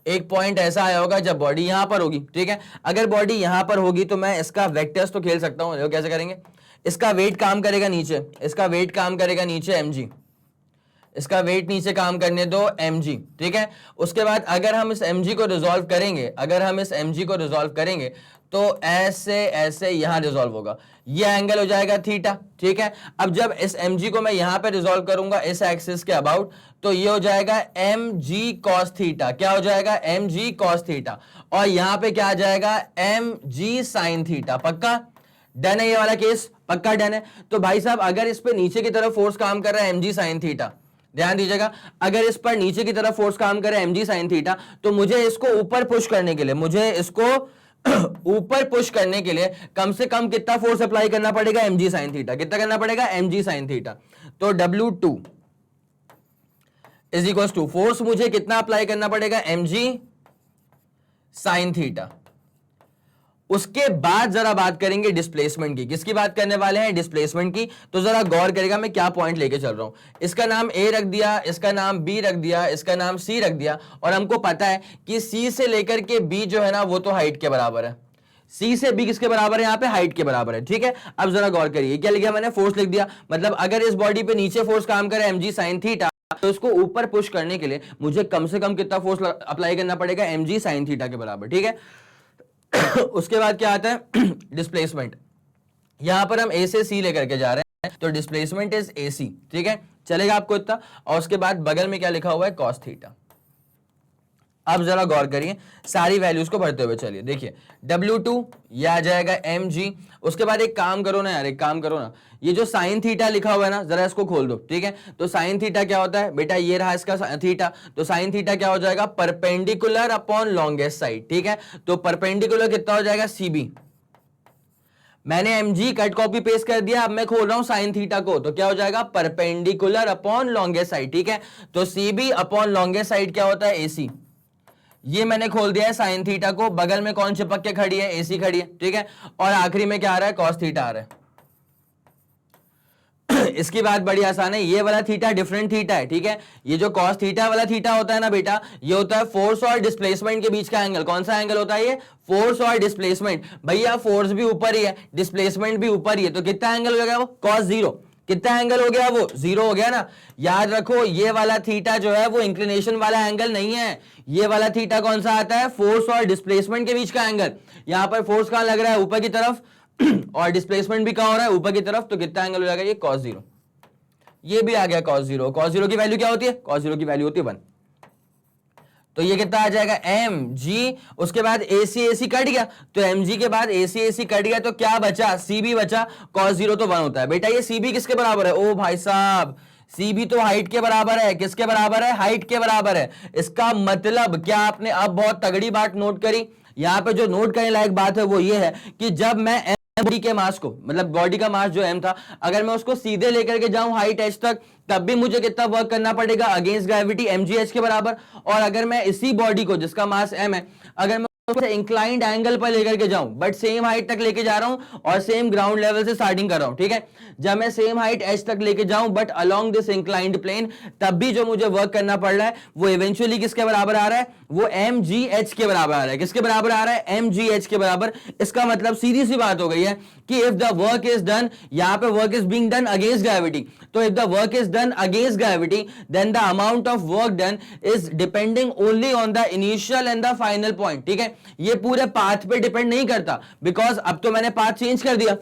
एक पॉइंट ऐसा आया होगा जब बॉडी यहां पर होगी, ठीक है। अगर बॉडी यहां पर होगी तो मैं इसका वेक्टर्स तो खेल सकता हूं, कैसे करेंगे, इसका वेट काम करेगा नीचे, इसका वेट काम करेगा नीचे mg, इसका वेट नीचे काम करने दो mg, ठीक है। उसके बाद अगर हम इस mg को रिजॉल्व करेंगे, अगर हम इस mg को रिजॉल्व करेंगे तो ऐसे ऐसे यहां रिजॉल्व होगा, ये एंगल हो जाएगा थीटा, ठीक है। अब जब इस mg को मैं यहां पे रिजॉल्व करूंगा इस एक्सिस के अबाउट, तो ये हो जाएगा mg cos थीटा, क्या हो जाएगा mg cos थीटा, और यहां पे क्या आ जाएगा mg sin थीटा। पक्का डन है ये वाला केस, पक्का डन है। तो भाई साहब अगर इस पे नीचे की तरफ फोर्स काम कर रहा है mg sin थीटा, ध्यान दीजिएगा, अगर इस पर नीचे की तरफ फोर्स काम करे mg sin थीटा, तो मुझे इसको ऊपर पुश करने के लिए, मुझे इसको ऊपर पुश करने के लिए कम से कम कितना फोर्स अप्लाई करना पड़ेगा mg sin थीटा, कितना करना पड़ेगा mg sin थीटा। तो W2 is equal to force मुझे कितना अप्लाई करना पड़ेगा mg sin थीटा। उसके बाद जरा बात करेंगे डिस्प्लेसमेंट की, किसकी बात करने वाले हैं, डिस्प्लेसमेंट की। तो जरा गौर करेगा मैं क्या पॉइंट लेके चल रहा हूं, इसका नाम A रख दिया, इसका नाम B रख दिया, इसका नाम C रख दिया, और हमको पता है कि C से लेकर के B जो है ना वो तो हाइट के बराबर है, C से B किसके बराबर है, यहां पे हाइट के बराबर है, ठीक है। अब जरा गौर करिए क्या लिखा मैंने, फोर्स लिख दिया, मतलब अगर इस बॉडी पे नीचे फोर्स काम करे mg sin थीटा, तो इसको ऊपर पुश करने के लिए मुझे कम से कम कितना फोर्स अप्लाई करना पड़ेगा mg sin थीटा के बराबर, ठीक है। उसके बाद क्या आता है डिस्प्लेसमेंट, यहां पर हम A से C लेकर के जा रहे हैं, तो डिस्प्लेसमेंट इज AC, ठीक है, चलेगा आपको इतना। और उसके बाद बगल में क्या लिखा हुआ है, कॉस थीटा। अब जरा गौर करिए, सारी वैल्यूज को भरते हुए चलिए, देखिए W2 ये आ जाएगा mg। उसके बाद एक काम करो ना यार, एक काम करो ना, ये जो साइन थीटा लिखा हुआ है ना, जरा इसको खोल दो, ठीक है। तो साइन थीटा क्या होता है बेटा, ये रहा इसका थीटा, तो साइन थीटा क्या हो जाएगा, परपेंडिकुलर अपॉन लॉन्गेस्ट साइड, ठीक है। तो परपेंडिकुलर कितना हो जाएगा CB, मैंने mg कट कॉपी पेस्ट कर दिया, अब मैं खोल रहा हूं साइन थीटा को, तो क्या हो जाएगा परपेंडिकुलर अपॉन लॉन्गेस्ट साइड, ठीक है। तो CB अपॉन लॉन्गेस्ट साइड क्या होता है AC, ये मैंने खोल दिया है साइन थीटा को, बगल में कौन चिपक के खड़ी है, AC खड़ी है, ठीक है। और आखिरी में क्या आ रहा है, कॉस थीटा आ रहा है। इसकी बात बड़ी आसान है, ये वाला थीटा डिफरेंट थीटा है, ठीक है। ये जो कॉस थीटा वाला थीटा होता है ना बेटा, ये होता है फोर्स और डिस्प्लेसमेंट के बीच का एंगल। कौन सा एंगल होता है ये, फोर्स और डिस्प्लेसमेंट। भैया फोर्स भी ऊपर ही है, डिस्प्लेसमेंट भी ऊपर ही है, तो कितना एंगल हो गया वो, कॉस जीरो। कितना एंगल हो गया वो, जीरो हो गया ना। याद रखो ये वाला थीटा जो है वो इंक्लिनेशन वाला एंगल नहीं है, ये वाला थीटा कौन सा आता है, फोर्स और डिस्प्लेसमेंट के बीच का एंगल। यहां पर फोर्स कहां लग रहा है, ऊपर की तरफ, और डिस्प्लेसमेंट भी कहां हो रहा है, ऊपर की तरफ। तो कितना एंगल हो जाएगा ये, कॉस जीरो। ये भी आ गया कॉस जीरो। कॉस जीरो की वैल्यू क्या होती है, कॉस जीरो की वैल्यू होती है 1। तो ये कितना आ जाएगा mg, उसके बाद AC कट गया, तो mg के बाद AC कट गया, तो क्या बचा, CB बचा। कॉस जीरो तो 1 होता है बेटा। ये CB किसके बराबर है, ओ भाई साहब CB तो हाइट के बराबर है। किसके बराबर है, हाइट के बराबर है। इसका मतलब क्या, आपने अब बहुत तगड़ी बात नोट करी। यहां पे जो नोट करने लायक बात है वो ये है कि जब मैं बॉडी के मास को, मतलब बॉडी का मास जो m था, अगर मैं उसको सीधे लेकर के जाऊं हाइट h तक, तब भी मुझे कितना वर्क करना पड़ेगा, अगेंस्ट ग्रेविटी mgh के बराबर। और अगर मैं इसी बॉडी को जिसका मास m है, अगर मैं इंक्लाइंड एंगल पर लेकर के जाऊं, बट सेम हाइट तक लेके जा रहा हूं और सेम ग्राउंड लेवल से स्टार्टिंग कर रहा हूं, ठीक है। जब मैं सेम हाइट एच तक लेके जाऊं but along this inclined plane, तब भी जो मुझे वर्क करना पड़ रहा है वो इवेंचुअली किसके बराबर आ रहा है, वो एम जी एच के बराबर आ रहा है। किसके बराबर आ रहा है, एम जी एच के बराबर। इसका मतलब सीधी सी बात हो गई है कि if the work is done, यहां पे work is being done against gravity, तो if the work is done against gravity then the amount of work done is depending only on the initial and the final point, ठीक है। ये पूरे path पे depend नहीं करता, because अब तो मैंने पाथ चेंज कर दिया।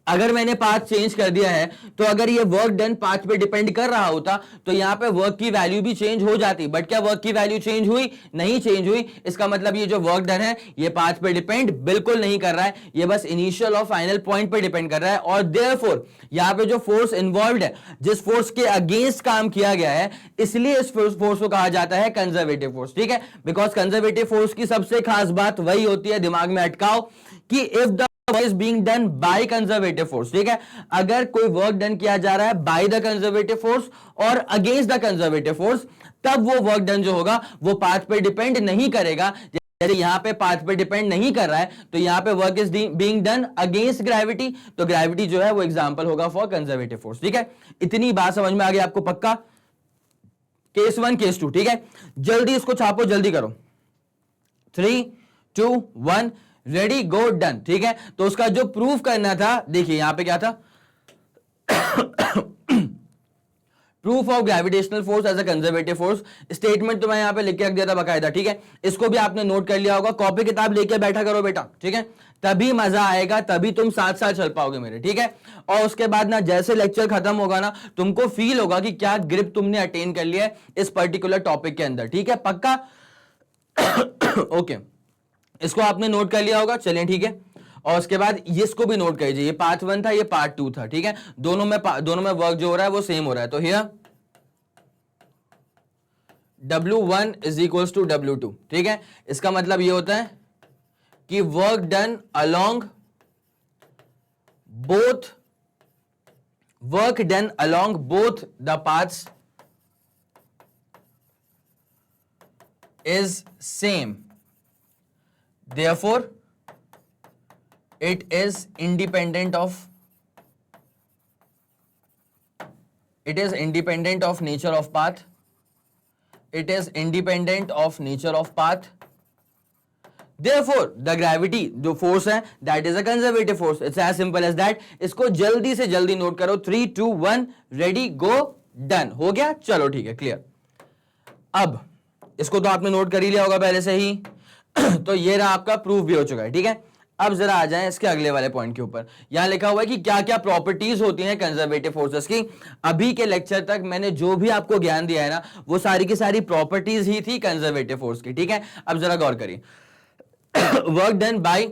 अगर मैंने पाथ चेंज कर दिया है तो अगर ये वर्क डन पाथ पे डिपेंड कर रहा होता तो यहां पे वर्क की वैल्यू भी चेंज हो जाती, बट क्या वर्क की वैल्यू चेंज हुई, नहीं चेंज हुई। इसका मतलब ये जो वर्क डन है ये पाथ पे डिपेंड बिल्कुल नहीं कर रहा है, ये बस इनिशियल और फाइनल पॉइंट पे डिपेंड कर रहा है। और देयरफॉर यहां पे जो फोर्स इन्वॉल्वड है, जिस फोर्स के अगेंस्ट काम किया गया है, इसलिए इस फोर्स को कहा जाता है कंजर्वेटिव फोर्स, ठीक है। बिकॉज कंजर्वेटिव फोर्स की सबसे खास बात वही होती है, दिमाग में अटकाओ, कि if the is being done by conservative force, ठीक है। अगर कोई वर्क डन किया जा रहा है by the conservative force और against the conservative force, तब वो वर्क डन जो होगा वो पाथ पे डिपेंड नहीं करेगा। जैसे यहां पे पाथ पे डिपेंड नहीं कर रहा है तो यहां पे work is being done against gravity, तो ग्रेविटी जो है वो एग्जांपल होगा फॉर कंजर्वेटिव फोर्स, ठीक है। इतनी बात समझ में आ गई आपको पक्का। केस 1 केस 2, ठीक है। जल्दी इसको छापो, जल्दी करो। 3 2 1 रेडी गो डन, ठीक है। तो उसका जो प्रूफ करना था, देखिए यहां पे क्या था, proof of gravitational force as a conservative force. Statement तो मैं यहां पे लिख के रख दिया था बकायदा, ठीक है। इसको भी आपने नोट कर लिया होगा, कॉपी किताब लेके बैठा करो बेटा, ठीक है। तभी मजा आएगा, तभी तुम साथ साथ चल पाओगे मेरे, ठीक है। और उसके बाद ना जैसे लेक्चर खत्म होगा ना, तुमको फील होगा कि क्या ग्रिप तुमने अटेन कर लिया है इस पर्टिकुलर टॉपिक के अंदर, ठीक है, पक्का। ओके, इसको आपने नोट कर लिया होगा, चलें, ठीक है। और उसके बाद इसको भी नोट कर लीजिए, ये पार्ट 1 था, ये पार्ट 2 था, ठीक है। दोनों में वर्क जो हो रहा है वो सेम हो रहा है। तो here W1 is equals to W2, ठीक है। इसका मतलब ये होता है कि work done along both the paths is same, therefore it is independent of nature of path, it is independent of nature of path, therefore the gravity जो force है that is a conservative force, it's as simple as that। इसको जल्दी से जल्दी note करो। 3 2 1 ready गो done, हो गया, चलो ठीक है, क्लियर। अब इसको तो आपने नोट कर ही लिया होगा पहले से ही। तो ये रहा आपका, प्रूफ भी हो चुका है, ठीक है। अब जरा आ जाएं इसके अगले वाले पॉइंट के ऊपर। यहां लिखा हुआ है कि क्या क्या प्रॉपर्टीज होती हैं कंजर्वेटिव फोर्सेस की। अभी के लेक्चर तक मैंने जो भी आपको ज्ञान दिया है ना, वो सारी की सारी प्रॉपर्टीज ही थी कंजर्वेटिव फोर्स की, ठीक है। अब जरा गौर करिए। Work done bye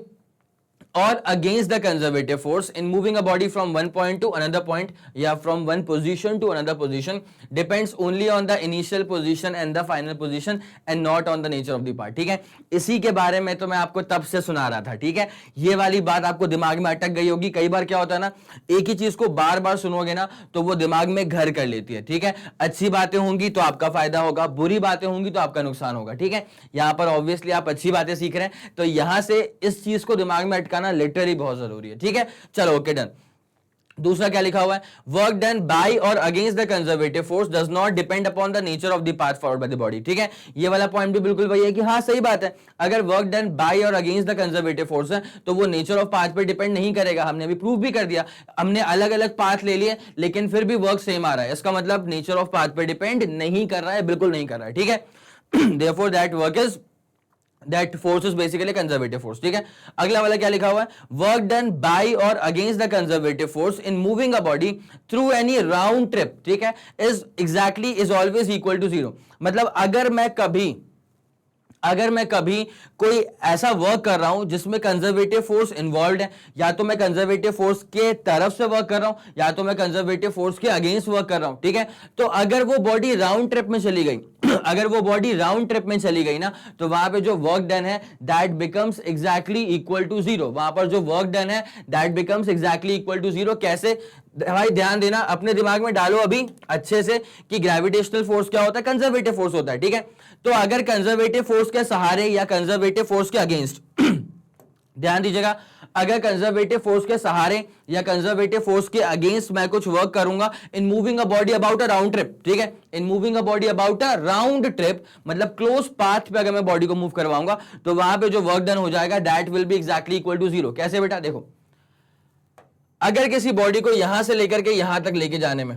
or against the conservative force in moving a body from one point to another point या from one position to another position depends only on the initial position and the final position and not on the nature of the part, ठीक है। इसी के बारे में तो मैं आपको तब से सुना रहा था, ठीक है। ये वाली बात आपको दिमाग में अटक गई होगी। कई बार क्या होता है ना, एक ही चीज को बार बार सुनोगे ना तो वो दिमाग में घर कर लेती है, ठीक है। अच्छी बातें होंगी तो आपका फायदा होगा, बुरी बातें होंगी तो आपका नुकसान होगा, ठीक है। यहां पर ऑब्वियसली आप अच्छी बातें सीख रहे हैं तो यहां से इस चीज को दिमाग में अटकाना लिटरली बहुत जरूरी है, ठीक है। चलो ओके डन। दूसरा क्या लिखा हुआ है, वर्क डन बाय और against the conservative force does not depend upon the nature of the path forward by the body, ठीक है। ये वाला पॉइंट भी बिल्कुल वही है कि हाँ सही बात है, अगर वर्क डन बाय और अगेंस्ट द कंजर्वेटिव फोर्स है तो वो नेचर ऑफ पाथ पे डिपेंड नहीं करेगा। हमने अभी प्रूफ भी कर दिया, हमने अलग अलग पाथ ले लिए लेकिन फिर भी वर्क सेम आ रहा है। इसका मतलब नेचर ऑफ पाथ पे डिपेंड नहीं कर रहा है, बिल्कुल नहीं कर रहा है, ठीक है। Therefore that force is basically conservative force, ठीक है। अगला वाला क्या लिखा हुआ है, work done by or against the conservative force in moving a body through any round trip, ठीक है, is always equal to 0। मतलब अगर मैं कभी कोई ऐसा वर्क कर रहा हूं जिसमें कंजर्वेटिव फोर्स इन्वॉल्व है, या तो मैं कंजर्वेटिव फोर्स के तरफ से वर्क कर रहा हूं या तो मैं कंजर्वेटिव फोर्स के अगेंस्ट वर्क कर रहा हूं, ठीक है। तो अगर वो बॉडी राउंड ट्रिप में चली गई ना, तो वहां पे जो वर्क डन है that becomes exactly equal to 0। वहां पर जो वर्क डन है that becomes exactly equal to 0। कैसे भाई, ध्यान देना, अपने दिमाग में डालो अभी अच्छे से कि ग्रेविटेशनल फोर्स क्या होता है, कंजर्वेटिव फोर्स होता है, ठीक है। तो अगर कंजर्वेटिव फोर्स के सहारे या कंजर्वेटिव फोर्स के अगेंस्ट ध्यान दीजिएगा, अगर कंजर्वेटिव फोर्स के सहारे या कंजर्वेटिव फोर्स के अगेंस्ट मैं कुछ वर्क करूंगा इन moving a body about a round trip, ठीक है, इन moving a body about a round trip, मतलब क्लोज पाथ पे अगर मैं बॉडी को मूव करवाऊंगा तो वहां पे जो वर्क डन हो जाएगा that will be exactly equal to zero. कैसे बेटा, देखो अगर किसी बॉडी को यहां से लेकर के यहां तक लेके जाने में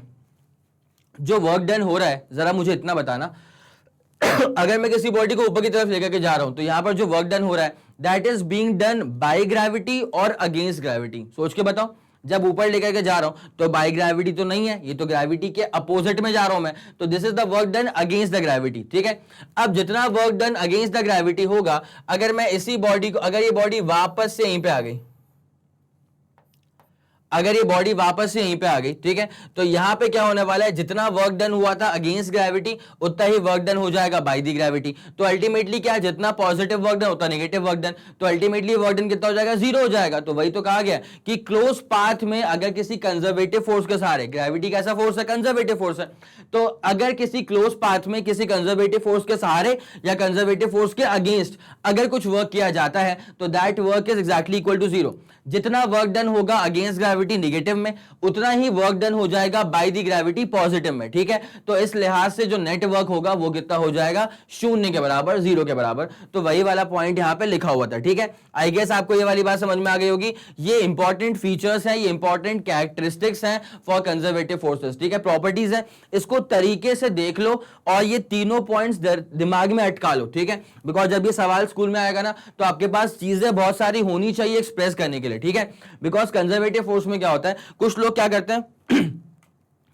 जो वर्क डन हो रहा है, जरा मुझे इतना बताना अगर मैं किसी बॉडी को ऊपर की तरफ लेकर के जा रहा हूं तो यहां पर जो वर्क डन हो रहा है that is being done by gravity और अगेंस्ट ग्रेविटी। सोच के बताओ, जब ऊपर लेकर के जा रहा हूं तो बाय ग्रेविटी तो नहीं है, ये तो ग्रेविटी के अपोजिट में जा रहा हूं मैं, तो this is the work done against the gravity, ठीक है। अब जितना work done against the gravity होगा, अगर मैं इसी बॉडी को, अगर ये बॉडी वापस से यहीं पे आ गई, अगर ये बॉडी वापस से यहीं पे आ गई, ठीक है, तो यहां पे क्या होने वाला है, जितना वर्क डन हुआ था अगेंस्ट ग्रेविटी उतना ही वर्क डन हो जाएगा बाय द ग्रेविटी। तो अल्टीमेटली क्या, जितना पॉजिटिव वर्क डन उतना नेगेटिव वर्क डन, तो अल्टीमेटली वर्क डन कितना हो जाएगा, जीरो हो जाएगा। तो वही तो कहा गया कि क्लोज पाथ में अगर किसी कंजर्वेटिव फोर्स के सहारे, ग्रेविटी कैसा फोर्स है, कंजर्वेटिव फोर्स है, तो अगर किसी क्लोज पाथ में किसी कंजर्वेटिव फोर्स के सहारे या कंजर्वेटिव फोर्स के अगेंस्ट अगर कुछ वर्क किया जाता है तो that work is exactly equal to zero. जितना वर्क डन होगा अगेंस्ट ग्रेविटी नेगेटिव में उतना ही वर्क डन हो जाएगा बाय द ग्रेविटी पॉजिटिव में, ठीक है। तो इस लिहाज से जो नेट वर्क होगा वो कितना हो जाएगा, शून्य के बराबर, जीरो के बराबर। तो वही वाला पॉइंट यहां पे लिखा हुआ था, ठीक है। आई गेस आपको ये वाली बात समझ में आ गई होगी। ये इंपॉर्टेंट फीचर्स हैं, ये इंपॉर्टेंट कैरेक्टरिस्टिक्स हैं फॉर कंजर्वेटिव फोर्सेस, ठीक है, प्रॉपर्टीज है। इसको तरीके से देख लो और ये तीनों पॉइंट्स दिमाग में अटका लो, ठीक है, बिकॉज जब ये सवाल स्कूल में आएगा ना तो आपके पास चीजें बहुत सारी होनी चाहिए एक्सप्रेस करने के लिए, ठीक है। बिकॉज कंजर्वेटिव फोर्स में क्या होता है, कुछ लोग क्या करते हैं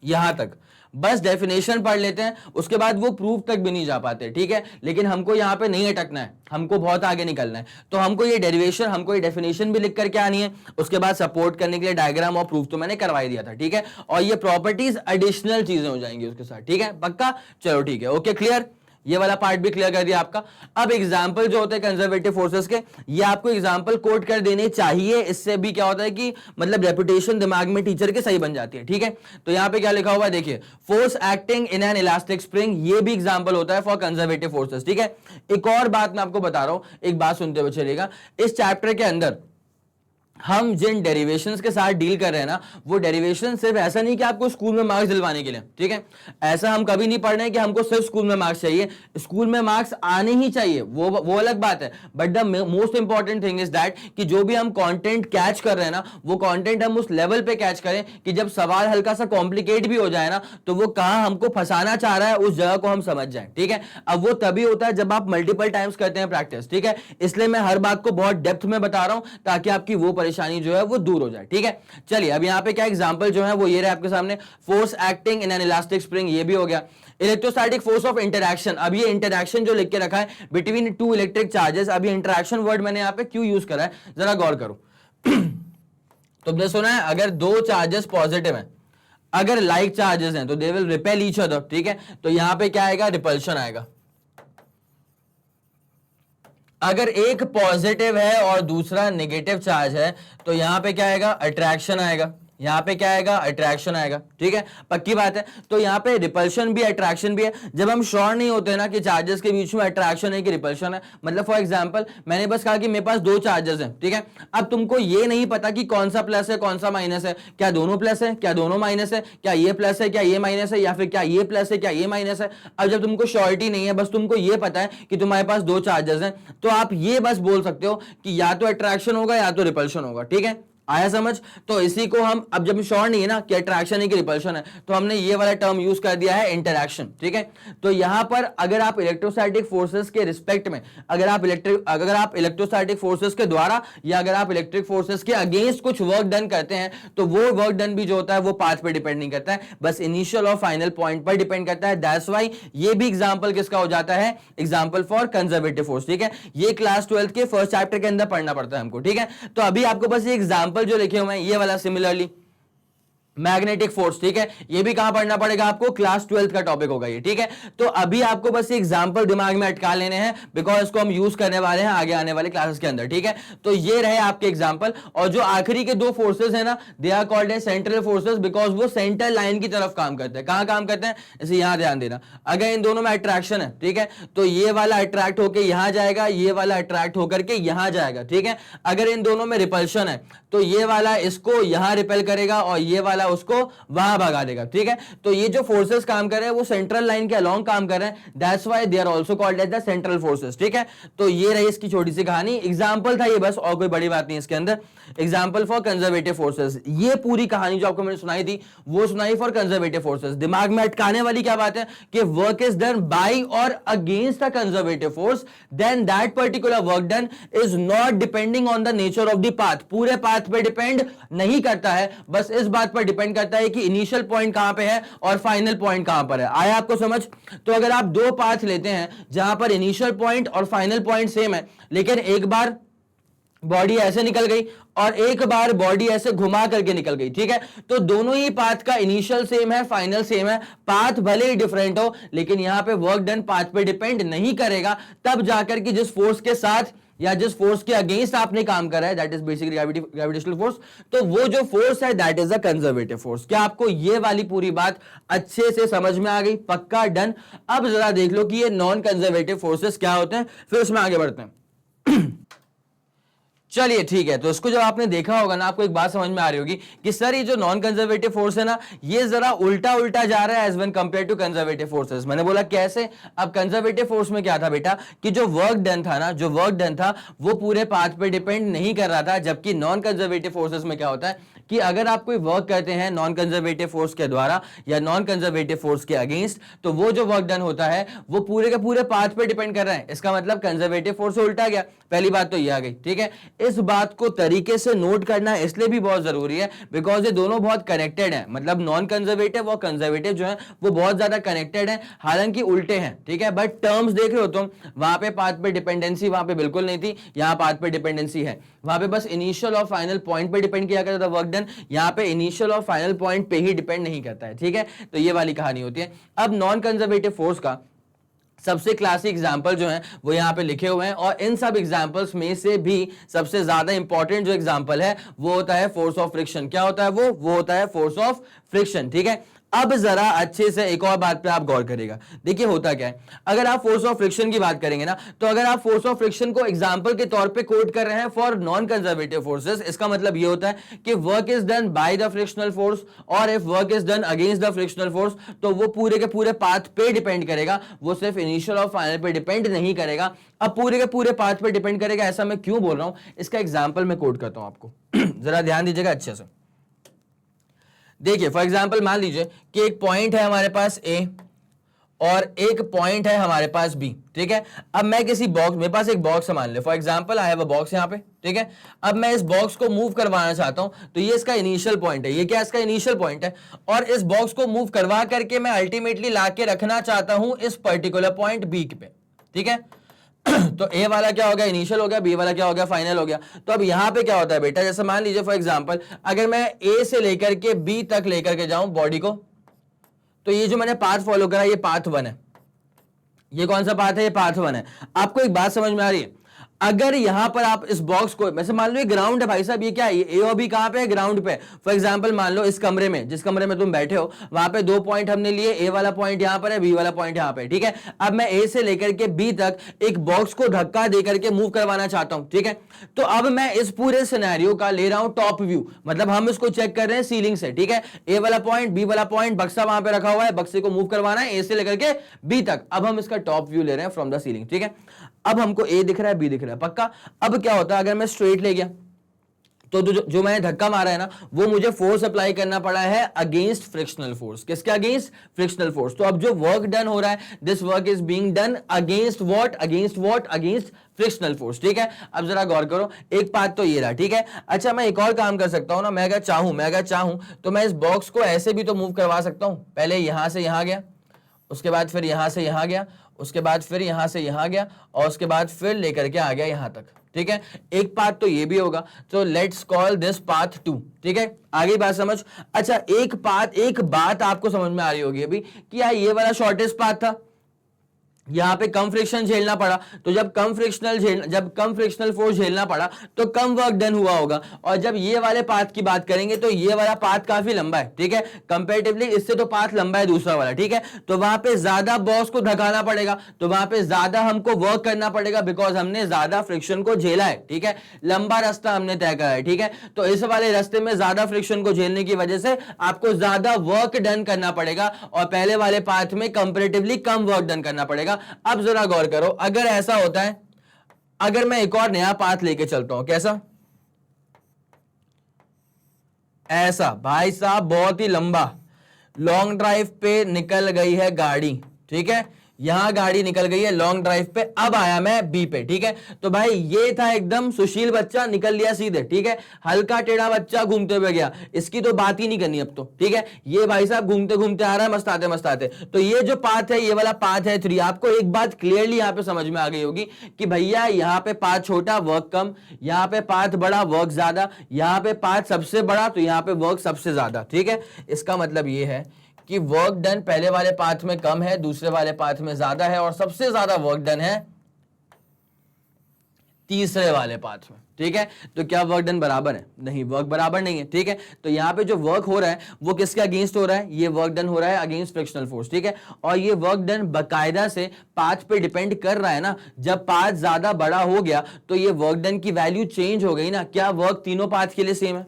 यहां तक बस डेफिनेशन पढ़ लेते हैं, उसके बाद वो प्रूफ तक भी नहीं जा पाते, ठीक है। लेकिन हमको यहां पे नहीं अटकना है, हमको बहुत आगे निकलना है। तो हमको ये डेरिवेशन, हमको ये डेफिनेशन भी लिख करके आनी है, उसके बाद सपोर्ट करने के लिए डायग्राम और प्रूफ तो मैंने करवा ही दिया था, ठीक है। और ये प्रॉपर्टीज एडिशनल चीजें हो जाएंगी उसके साथ, ठीक है, पक्का, चलो ठीक है, ओके, क्लियर। ये वाला पार्ट भी क्लियर कर दिया आपका। अब एग्जाम्पल जो होते हैं कंजर्वेटिव फोर्सेस के, ये आपको एग्जाम्पल कोट कर देने चाहिए, इससे भी क्या होता है कि मतलब रेपुटेशन दिमाग में टीचर के सही बन जाती है, ठीक है। तो यहां पे क्या लिखा हुआ है, देखिए, force acting in an elastic spring, ये भी एग्जाम्पल होता है फॉर कंजर्वेटिव फोर्सेस, ठीक है। एक और बात मैं आपको बता रहा हूं, एक बात सुनते हुए चलिएगा, इस चैप्टर के अंदर हम जिन डेरिवेशंस के साथ डील कर रहे हैं ना, वो डेरिवेशन सिर्फ ऐसा नहीं कि आपको स्कूल में मार्क्स दिलवाने के लिए, ठीक है, ऐसा हम कभी नहीं पढ़ रहे हैं कि हमको सिर्फ स्कूल में मार्क्स चाहिए। स्कूल में मार्क्स आने ही चाहिए, वो अलग बात है, but the most important thing is that कि जो भी हम कंटेंट कैच कर रहे हैं ना, वो कंटेंट हम उस लेवल पे कैच करें कि जब सवाल हल्का सा कॉम्प्लिकेट भी हो जाए ना, तो वो कहां हमको फंसाना चाह रहा है उस जगह को हम समझ जाए, ठीक है। अब वो तभी होता है जब आप मल्टीपल टाइम्स करते हैं प्रैक्टिस, ठीक है। इसलिए मैं हर बात को बहुत डेप्थ में बता रहा हूं ताकि आपकी वो परेशानी जो है वो दूर हो जाए, ठीक है। चलिए अब यहां पे क्या एग्जांपल जो है वो ये रहे आपके सामने, force acting in an elastic spring, ये भी हो गया। इलेक्ट्रोस्टैटिक फोर्स ऑफ इंटरैक्शन, अब ये इंटरैक्शन जो लिख के रखा है बिटवीन टू इलेक्ट्रिक चार्जेस, अब ये इंटरैक्शन वर्ड मैंने यहां पे क्यों यूज करा है जरा गौर करो। तुमने सुना है अगर दो चार्जेस पॉजिटिव हैं, अगर लाइक चार्जेस हैं तो they will repel each other, ठीक है। तो यहां पे क्या आएगा, रिपल्शन आएगा। अगर एक पॉजिटिव है और दूसरा नेगेटिव चार्ज है तो यहां पे क्या आएगा, अट्रैक्शन आएगा। यहां पे क्या आएगा, अट्रैक्शन आएगा, ठीक है, पक्की बात है। तो यहां पे रिपल्शन भी अट्रैक्शन भी है। जब हम श्योर नहीं होते ना कि चार्जेस के बीच में अट्रैक्शन है कि रिपल्शन है, मतलब फॉर एग्जांपल मैंने बस कहा कि मेरे पास दो चार्जेस हैं, ठीक है। अब तुमको ये नहीं पता कि कौन सा प्लस है कौन सा माइनस है, क्या दोनों प्लस है क्या दोनों माइनस है, क्या ये प्लस है क्या ये माइनस है, या फिर क्या ये प्लस है क्या ये माइनस है। अब जब तुमको श्योरिटी नहीं है, बस तुमको ये पता है कि तुम्हारे पास दो चार्जेस हैं, तो आप ये बस बोल सकते हो कि या तो अट्रैक्शन होगा या तो रिपल्शन होगा, ठीक है, आया समझ। तो इसी को हम, अब जब श्योर नहीं है ना कि अट्रैक्शन है कि रिपल्शन है, तो हमने ये वाला टर्म यूज कर दिया है इंटरैक्शन, ठीक है। तो यहां पर अगर आप इलेक्ट्रोस्टैटिक फोर्सेस के रिस्पेक्ट में, अगर आप इलेक्ट्रोस्टैटिक फोर्सेस के द्वारा या अगर आप इलेक्ट्रिक फोर्सेस के अगेंस्ट कुछ वर्क डन करते हैं, तो वो वर्क डन भी जो होता है वो पाथ पे डिपेंड नहीं करता है, बस इनिशियल और फाइनल पॉइंट पर डिपेंड करता है। दैट्स व्हाई ये भी एग्जांपल किसका हो जाता है, एग्जांपल फॉर कंजर्वेटिव फोर्स, ठीक है। ये क्लास 12 के फर्स्ट चैप्टर के अंदर पढ़ना पड़ता है हमको, ठीक है। तो अभी आपको बस ये एग्जांपल जो लिखे हुए हैं ये वाला सिमिलरली मैग्नेटिक फोर्स, ठीक है, ये भी कहां पढ़ना पड़ेगा आपको, क्लास 12th का टॉपिक होगा ये, ठीक है। तो अभी आपको बस एग्जांपल दिमाग में अटका लेने हैं, बिकॉज इसको हम यूज करने वाले हैं आगे आने वाले क्लासेस के अंदर, ठीक है। तो ये रहे आपके एग्जांपल, और जो आखिरी के दो फोर्सेस है ना, they are called as central forces, because वो सेंट्रल लाइन की तरफ काम करते हैं। कहां काम करते हैं, इसे यहां ध्यान देना। अगर इन दोनों में अट्रैक्शन है, ठीक है, तो ये वाला अट्रैक्ट होकर यहां जाएगा, ये वाला अट्रैक्ट होकर के यहां जाएगा, ठीक है। अगर इन दोनों में रिपल्शन है तो ये वाला इसको यहां रिपेल करेगा और ये वाला उसको वहां भगा देगा, ठीक है। तो ये जो फोर्सेस काम कर रहे हैं वो सेंट्रल लाइन के अलोंग काम कर रहे हैं, that's why they are also called as the central forces, ठीक है। तो ये रही इसकी छोटी सी कहानी, एग्जांपल था ये बस, और कोई बड़ी बात नहीं इसके अंदर। एग्जांपल फॉर कंजर्वेटिव फोर्सेस, ये पूरी कहानी जो आपको मैंने सुनाई थी वो सुनाई फॉर कंजर्वेटिव फोर्सेस। दिमाग में अटकाने वाली क्या बात है कि वर्क इज डन बाय और against the conservative force, then that particular work done is not depending on the nature of the path. पूरे पाथ पे डिपेंड नहीं करता है, बस इस बात पर डिपेंड करता है कि इनिशियल पॉइंट कहां पे है और फाइनल पॉइंट कहां पर है। आया आपको समझ? तो अगर आप दो पाथ लेते हैं जहां पर इनिशियल पॉइंट और फाइनल पॉइंट सेम है, लेकिन एक बार बॉडी ऐसे निकल गई और एक बार बॉडी ऐसे घुमा करके निकल गई, ठीक है, तो दोनों ही पाथ का इनिशियल सेम है, फाइनल सेम है, पाथ भले ही डिफरेंट हो, लेकिन यहां पे वर्क डन पाथ पे डिपेंड नहीं करेगा। तब जाकर के जिस फोर्स के साथ या जिस फोर्स के अगेंस्ट आपने काम करा है, that is basically gravitational force, तो वो जो फोर्स है that is a conservative force. क्या आपको ये वाली पूरी बात अच्छे से समझ में आ गई? पक्का, डन। अब जरा देख लो कि ये नॉन कंजर्वेटिव फोर्सेस क्या होते हैं, फिर उसमें आगे बढ़ते हैं। चलिए ठीक है, तो इसको जब आपने देखा होगा ना, आपको एक बात समझ में आ रही होगी कि सर ये जो नॉन कंजर्वेटिव फोर्स है ना, ये जरा उल्टा उल्टा जा रहा है as one compare to conservative forces. मैंने बोला कैसे? अब कंजर्वेटिव फोर्स में क्या था बेटा कि जो वर्क डन था ना, जो वर्क डन था वो पूरे पाथ पे डिपेंड नहीं कर रहा था, जबकि नॉन कंजर्वेटिव फोर्सेस में क्या होता है कि अगर आप कोई वर्क करते हैं नॉन कंजर्वेटिव फोर्स के द्वारा या नॉन कंजर्वेटिव फोर्स के अगेंस्ट, तो वो जो वर्क डन होता है वो पूरे के पूरे पाथ पे डिपेंड कर रहा है। इसका मतलब कंजर्वेटिव फोर्स से उल्टा गया। पहली बात तो ये आ गई, ठीक है। इस बात को तरीके से नोट करना इसलिए भी बहुत जरूरी है बिकॉज ये दोनों बहुत कनेक्टेड हैं, मतलब नॉन कंजर्वेटिव और कंजर्वेटिव जो है वो बहुत ज्यादा कनेक्टेड हैं, हालांकि उल्टे हैं, ठीक है। बट टर्म्स देख रहे हो तुम, वहां पे पाथ पे डिपेंडेंसी वहां पे बिल्कुल नहीं थी, यहां पाथ पे डिपेंडेंसी है। वहां पे बस इनिशियल और फाइनल पॉइंट पे डिपेंड किया करता था वर्क डन, यहां पे इनिशियल और फाइनल पॉइंट पे ही डिपेंड नहीं करता है, ठीक है। तो ये वाली कहानी होती है। अब नॉन कंजर्वेटिव फोर्स का सबसे क्लासिक एग्जाम्पल जो है वो यहाँ पे लिखे हुए हैं, और इन सब एग्जाम्पल्स में से भी सबसे ज्यादा इंपॉर्टेंट जो एग्जाम्पल है वो होता है फोर्स ऑफ फ्रिक्शन। क्या होता है वो होता है फोर्स ऑफ फ्रिक्शन, ठीक है। अब जरा अच्छे से एक और बात पे आप गौर करेगा। देखिए होता क्या है, अगर आप फोर्स ऑफ फ्रिक्शन की बात करेंगे ना, तो अगर आप फोर्स ऑफ फ्रिक्शन को एग्जांपल के तौर पे कोट कर रहे हैं फॉर नॉन कंजर्वेटिव फोर्सेस, इसका मतलब ये होता है कि work is done by the frictional force, और if work is done against the frictional force, तो वो पूरे के पूरे पाथ पे डिपेंड करेगा, वो सिर्फ इनिशियल और फाइनल पे डिपेंड नहीं करेगा। अब पूरे के पूरे पाथ पे डिपेंड करेगा, ऐसा मैं क्यों बोल रहा हूं, इसका एग्जाम्पल मैं कोट करता हूं आपको। जरा ध्यान दीजिएगा अच्छे से। देखिए फॉर एग्जांपल मान लीजिए कि एक पॉइंट है हमारे पास ए और एक पॉइंट है हमारे पास बी, ठीक है। अब मैं किसी बॉक्स, मेरे पास एक बॉक्स है, मान ले for example I have a box यहाँ पे, ठीक है। अब मैं इस बॉक्स को मूव करवाना चाहता हूं, तो ये इसका इनिशियल पॉइंट है, ये क्या इसका इनिशियल पॉइंट है, और इस बॉक्स को मूव करवा करके मैं अल्टीमेटली लाके रखना चाहता हूं इस पर्टिकुलर पॉइंट बी पे, ठीक है। तो ए वाला क्या हो गया, इनिशियल हो गया, बी वाला क्या हो गया, फाइनल हो गया। तो अब यहां पे क्या होता है बेटा, जैसे मान लीजिए फॉर एग्जांपल अगर मैं ए से लेकर के बी तक लेकर के जाऊं बॉडी को, तो ये जो मैंने पाथ फॉलो करा ये पाथ 1 है। ये कौन सा पाथ है, ये पाथ 1 है। आपको एक बात समझ में आ रही है, अगर यहां पर आप इस बॉक्स को, वैसे मान लो ये ग्राउंड है भाई साहब, ये क्या है, ए और बी कहां पे है, ग्राउंड पे। फॉर एग्जांपल मान लो इस कमरे में, जिस कमरे में तुम बैठे हो, वहां पे दो पॉइंट हमने लिए, ए वाला पॉइंट यहां पर है, बी वाला पॉइंट यहां पे, ठीक है। अब मैं ए से लेकर के बी तक एक बॉक्स को धक्का दे करके मूव करवाना चाहता हूं, ठीक है। तो अब मैं इस पूरे सिनेरियो का ले रहा हूं टॉप व्यू, मतलब हम इसको चेक कर रहे हैं सीलिंग से, ठीक है। ए वाला पॉइंट, बी वाला पॉइंट, बक्सा वहां पे रखा हुआ है, बक्से को मूव करवाना है ए से लेकर के बी तक। अब हम इसका टॉप व्यू ले रहे हैं फ्रॉम द सीलिंग, ठीक है। अब हमको ए दिख रहा है, बी दिख रहा है, पक्का। अब क्या होता है, अगर मैं स्ट्रेट ले गया तो जो मैंने धक्का मारा है ना, वो मुझे फोर्स अप्लाई करना पड़ा है अगेंस्ट फ्रिक्शनल फोर्स। किसके अगेंस्ट, फ्रिक्शनल फोर्स। तो अब जो वर्क डन हो रहा है, this work is being done against what, against what, against frictional force, ठीक है। अब जरा गौर करो, एक बात तो ये रहा, ठीक है। अच्छा मैं एक और काम कर सकता हूं ना, मैं अगर चाहूं तो मैं इस बॉक्स को ऐसे भी तो मूव करवा सकता हूं। पहले यहां से यहां गया, उसके बाद फिर यहां से यहां गया, उसके बाद फिर यहां से यहां गया, और उसके बाद फिर लेकर के आ गया यहां तक, ठीक है, एक पाथ तो ये भी होगा, तो लेट्स कॉल दिस पाथ 2। ठीक है, आगे बात समझ। अच्छा, एक बात आपको समझ में आ रही होगी अभी कि यार ये वाला शॉर्टेस्ट पाथ था, यहां पे कम फ्रिक्शन झेलना पड़ा, तो जब कम फ्रिक्शनल फोर्स झेलना पड़ा तो कम वर्क डन हुआ होगा। और जब ये वाले पाथ की बात करेंगे तो ये वाला पाथ काफी लंबा है, ठीक है, कंपैरेटिवली इससे तो पाथ लंबा है दूसरा वाला, ठीक है, तो वहां पे ज्यादा बॉस को धकाना पड़ेगा, तो वहां पे ज्यादा हमको वर्क करना पड़ेगा, बिकॉज हमने ज्यादा फ्रिक्शन को झेला है, ठीक है, लंबा रास्ता हमने तय करा है, ठीक है, तो इस वाले रास्ते में ज्यादा फ्रिक्शन को झेलने की वजह से आपको ज्यादा वर्क डन करना पड़ेगा, और पहले वाले पाथ में कंपैरेटिवली कम वर्क डन करना पड़ेगा। अब जरा गौर करो, अगर ऐसा होता है, अगर मैं एक और नया पाथ लेके चलता हूं, कैसा, ऐसा, भाई साहब बहुत ही लंबा, लॉन्ग ड्राइव पे निकल गई है गाड़ी, ठीक है, यहां गाड़ी निकल गई है लॉन्ग ड्राइव पे, अब आया मैं बी पे, ठीक है, तो भाई ये था एकदम सुशील बच्चा, निकल लिया सीधे, ठीक है, हल्का टेढ़ा बच्चा घूमते हुए गया, इसकी तो बात ही नहीं करनी अब तो, ठीक है, ये भाई साहब घूमते घूमते आ रहा है, मस्त आते। तो ये जो पाथ है, ये वाला पाथ है 3। आपको एक बात क्लियरली यहां पे समझ में आ गई होगी कि भैया यहां पे पाथ छोटा वर्क कम, यहां पे पाथ बड़ा वर्क ज्यादा, यहां पे पाथ सबसे बड़ा तो यहां पे वर्क सबसे ज्यादा, ठीक है, इसका मतलब ये है कि वर्क डन पहले वाले पाथ में कम है, दूसरे वाले पाथ में ज्यादा है, और सबसे ज्यादा वर्क डन है तीसरे वाले पाथ में, ठीक है। तो क्या वर्क डन बराबर है? नहीं, वर्क बराबर नहीं है, ठीक है। तो यहां पे जो वर्क हो रहा है वो किसके अगेंस्ट हो रहा है? ये वर्क डन हो रहा है अगेंस्ट फ्रिक्शनल फोर्स, ठीक है। और ये वर्क डन बकायदा से पाथ पे डिपेंड कर रहा है ना। जब पाथ ज्यादा बड़ा हो गया तो ये वर्क डन की वैल्यू चेंज हो गई ना। क्या वर्क तीनों पाथ के लिए सेम है?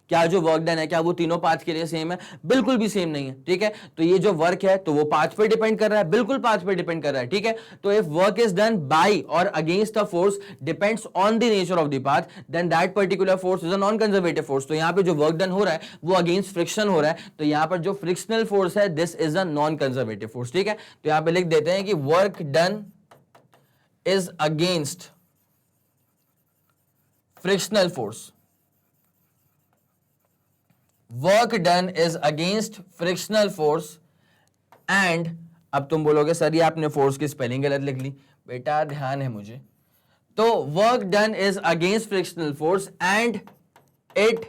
क्या जो वर्क डन है क्या वो तीनों पाथ के लिए सेम है? बिल्कुल भी सेम नहीं है, ठीक है। तो ये जो वर्क है तो वो पाथ पे डिपेंड कर रहा है, बिल्कुल पाथ पे डिपेंड कर रहा है, ठीक है। तो if work is done by और against a force depends on the nature of the path, then that particular force is a non conservative force. तो यहां पे जो वर्क डन हो रहा है वो अगेंस्ट फ्रिक्शन हो रहा है, तो यहां पर जो फ्रिक्शनल फोर्स है this is a non conservative force, ठीक है। तो यहां पे लिख देते हैं कि work done is against frictional force, work done is against frictional force and, अब तुम बोलोगे सर ये आपने फोर्स की स्पेलिंग गलत लिख ली। बेटा ध्यान है मुझे। तो work done is against frictional force and it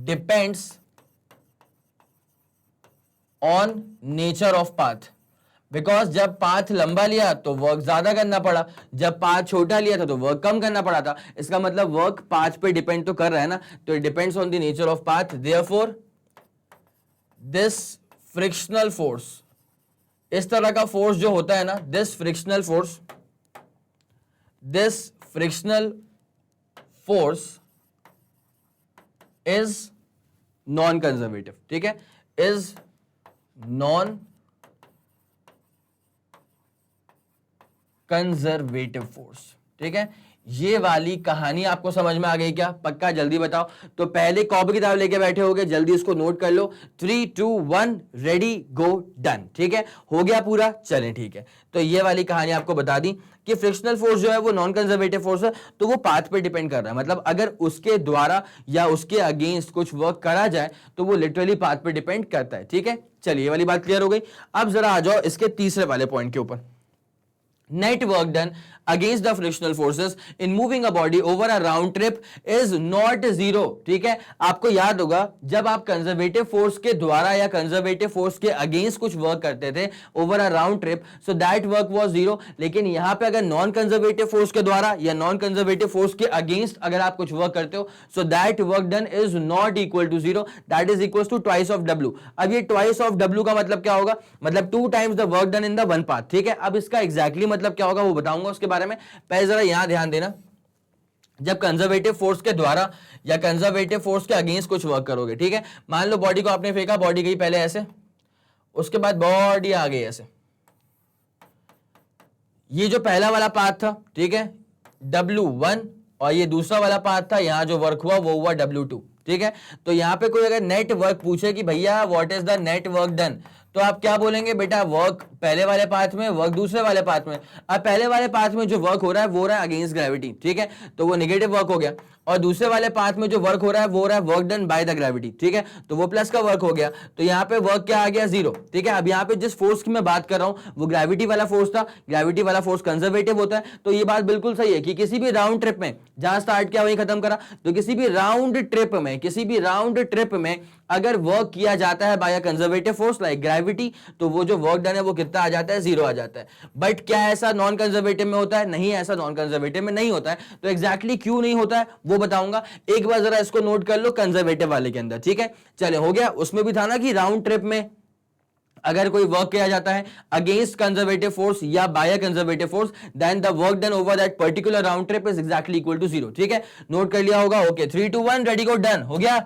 depends on nature of path. Because जब पाथ लंबा लिया तो वर्क ज्यादा करना पड़ा, जब पाथ छोटा लिया था तो वर्क कम करना पड़ा था। इसका मतलब वर्क पाथ पे डिपेंड तो कर रहा है ना, तो it depends on the nature of path. Therefore this frictional force, इस तरह का फोर्स जो होता है ना, this frictional force is non conservative, ठीक है, इज नॉन कंजर्वेटिव फोर्स, ठीक है। ये वाली कहानी आपको समझ में आ गई क्या? पक्का जल्दी बताओ। तो पहले कॉपी किताब लेके बैठे होगे, जल्दी इसको नोट कर लो। 3 2 1 रेडी गो डन, ठीक है, हो गया पूरा। चलें ठीक है, तो ये वाली कहानी आपको बता दी कि फ्रिक्शनल फोर्स जो है वो नॉन कंजर्वेटिव फोर्स है, तो वो पाथ पे डिपेंड कर रहा है। मतलब अगर उसके द्वारा या उसके अगेंस्ट कुछ वर्क करा जाए तो वो लिटरली पाथ पे डिपेंड करता है, ठीक है। चलिए ये वाली बात क्लियर हो गई। अब जरा आ जाओ इसके तीसरे वाले पॉइंट के ऊपर। Net work done against the frictional forces in moving a body over a round trip is not zero, ठीक है। आपको याद होगा जब आप कंजर्वेटिव फोर्स के द्वारा या कंजर्वेटिव फोर्स के अगेंस्ट कुछ वर्क करते थे over a round trip, so that work was zero. लेकिन यहां पे अगर नॉन कंजर्वेटिव फोर्स के द्वारा या नॉन कंजर्वेटिव फोर्स के अगेंस्ट अगर आप कुछ वर्क करते हो, so that work done is not equal to zero, that is equal to twice of W। अब ये ट्वाइस ऑफ W का मतलब क्या होगा? मतलब 2 times the work done in the one path, ठीक है। अब इसका एग्जैक्टली मतलब क्या होगा वो बताऊंगा उसके बारे में। पहले जरा यहां ध्यान देना, जब कंजर्वेटिव फोर्स के द्वारा या कंजर्वेटिव फोर्स के अगेंस्ट कुछ वर्क करोगे, ठीक है। मान लो बॉडी को आपने फेंका, बॉडी गई पहले ऐसे, उसके बाद बॉडी आ गई ऐसे। ये जो पहला वाला पाथ था, ठीक है, W1, और ये दूसरा वाला पाथ था, यहां जो वर्क हुआ वो हुआ W2, ठीक है। तो यहां पे कोई अगर नेट वर्क पूछे कि भैया what is the net work done, तो आप क्या बोलेंगे? बेटा वर्क पहले वाले पाथ में, वर्क दूसरे वाले पाथ में। अब पहले वाले पाथ में जो वर्क हो रहा है वो हो रहा है अगेंस्ट ग्रेविटी, ठीक है, तो वो नेगेटिव वर्क हो गया। और दूसरे वाले पाथ में जो वर्क हो रहा है वो हो रहा है work done by the gravity, ठीक है, तो वो प्लस का वर्क हो गया। तो यहाँ पे वर्क क्या आ गया, 0, ठीक है। अब यहाँ पे जिस फोर्स की मैं बात कर रहा हूं वो ग्रेविटी वाला फोर्स था, ग्रेविटी वाला फोर्स कंजर्वेटिव होता है। तो ये बात बिल्कुल सही है कि किसी भी राउंड ट्रिप में, जहां स्टार्ट किया वहीं खत्म करा, तो किसी भी राउंड ट्रिप में अगर वर्क किया जाता है bye conservative force like gravity, तो वो जो वर्क डन है वो कितना आ जाता है, 0 आ जाता है। बट क्या ऐसा नॉन कंजर्वेटिव में होता है? नहीं, ऐसा नॉन कंजर्वेटिव में नहीं होता है। तो एग्जैक्टली क्यों नहीं होता है वो बताऊंगा, एक बार जरा इसको नोट कर लो कंजर्वेटिव वाले के अंदर, ठीक है। चले, हो गया। उसमें भी था ना कि राउंड ट्रिप में अगर कोई वर्क किया जाता है अगेंस्ट कंजर्वेटिव फोर्स या by conservative force, then the work done over that particular round trip is exactly equal to 0, ठीक है। नोट कर लिया होगा। ओके, 3 2 1 रेडी गो, डन हो गया।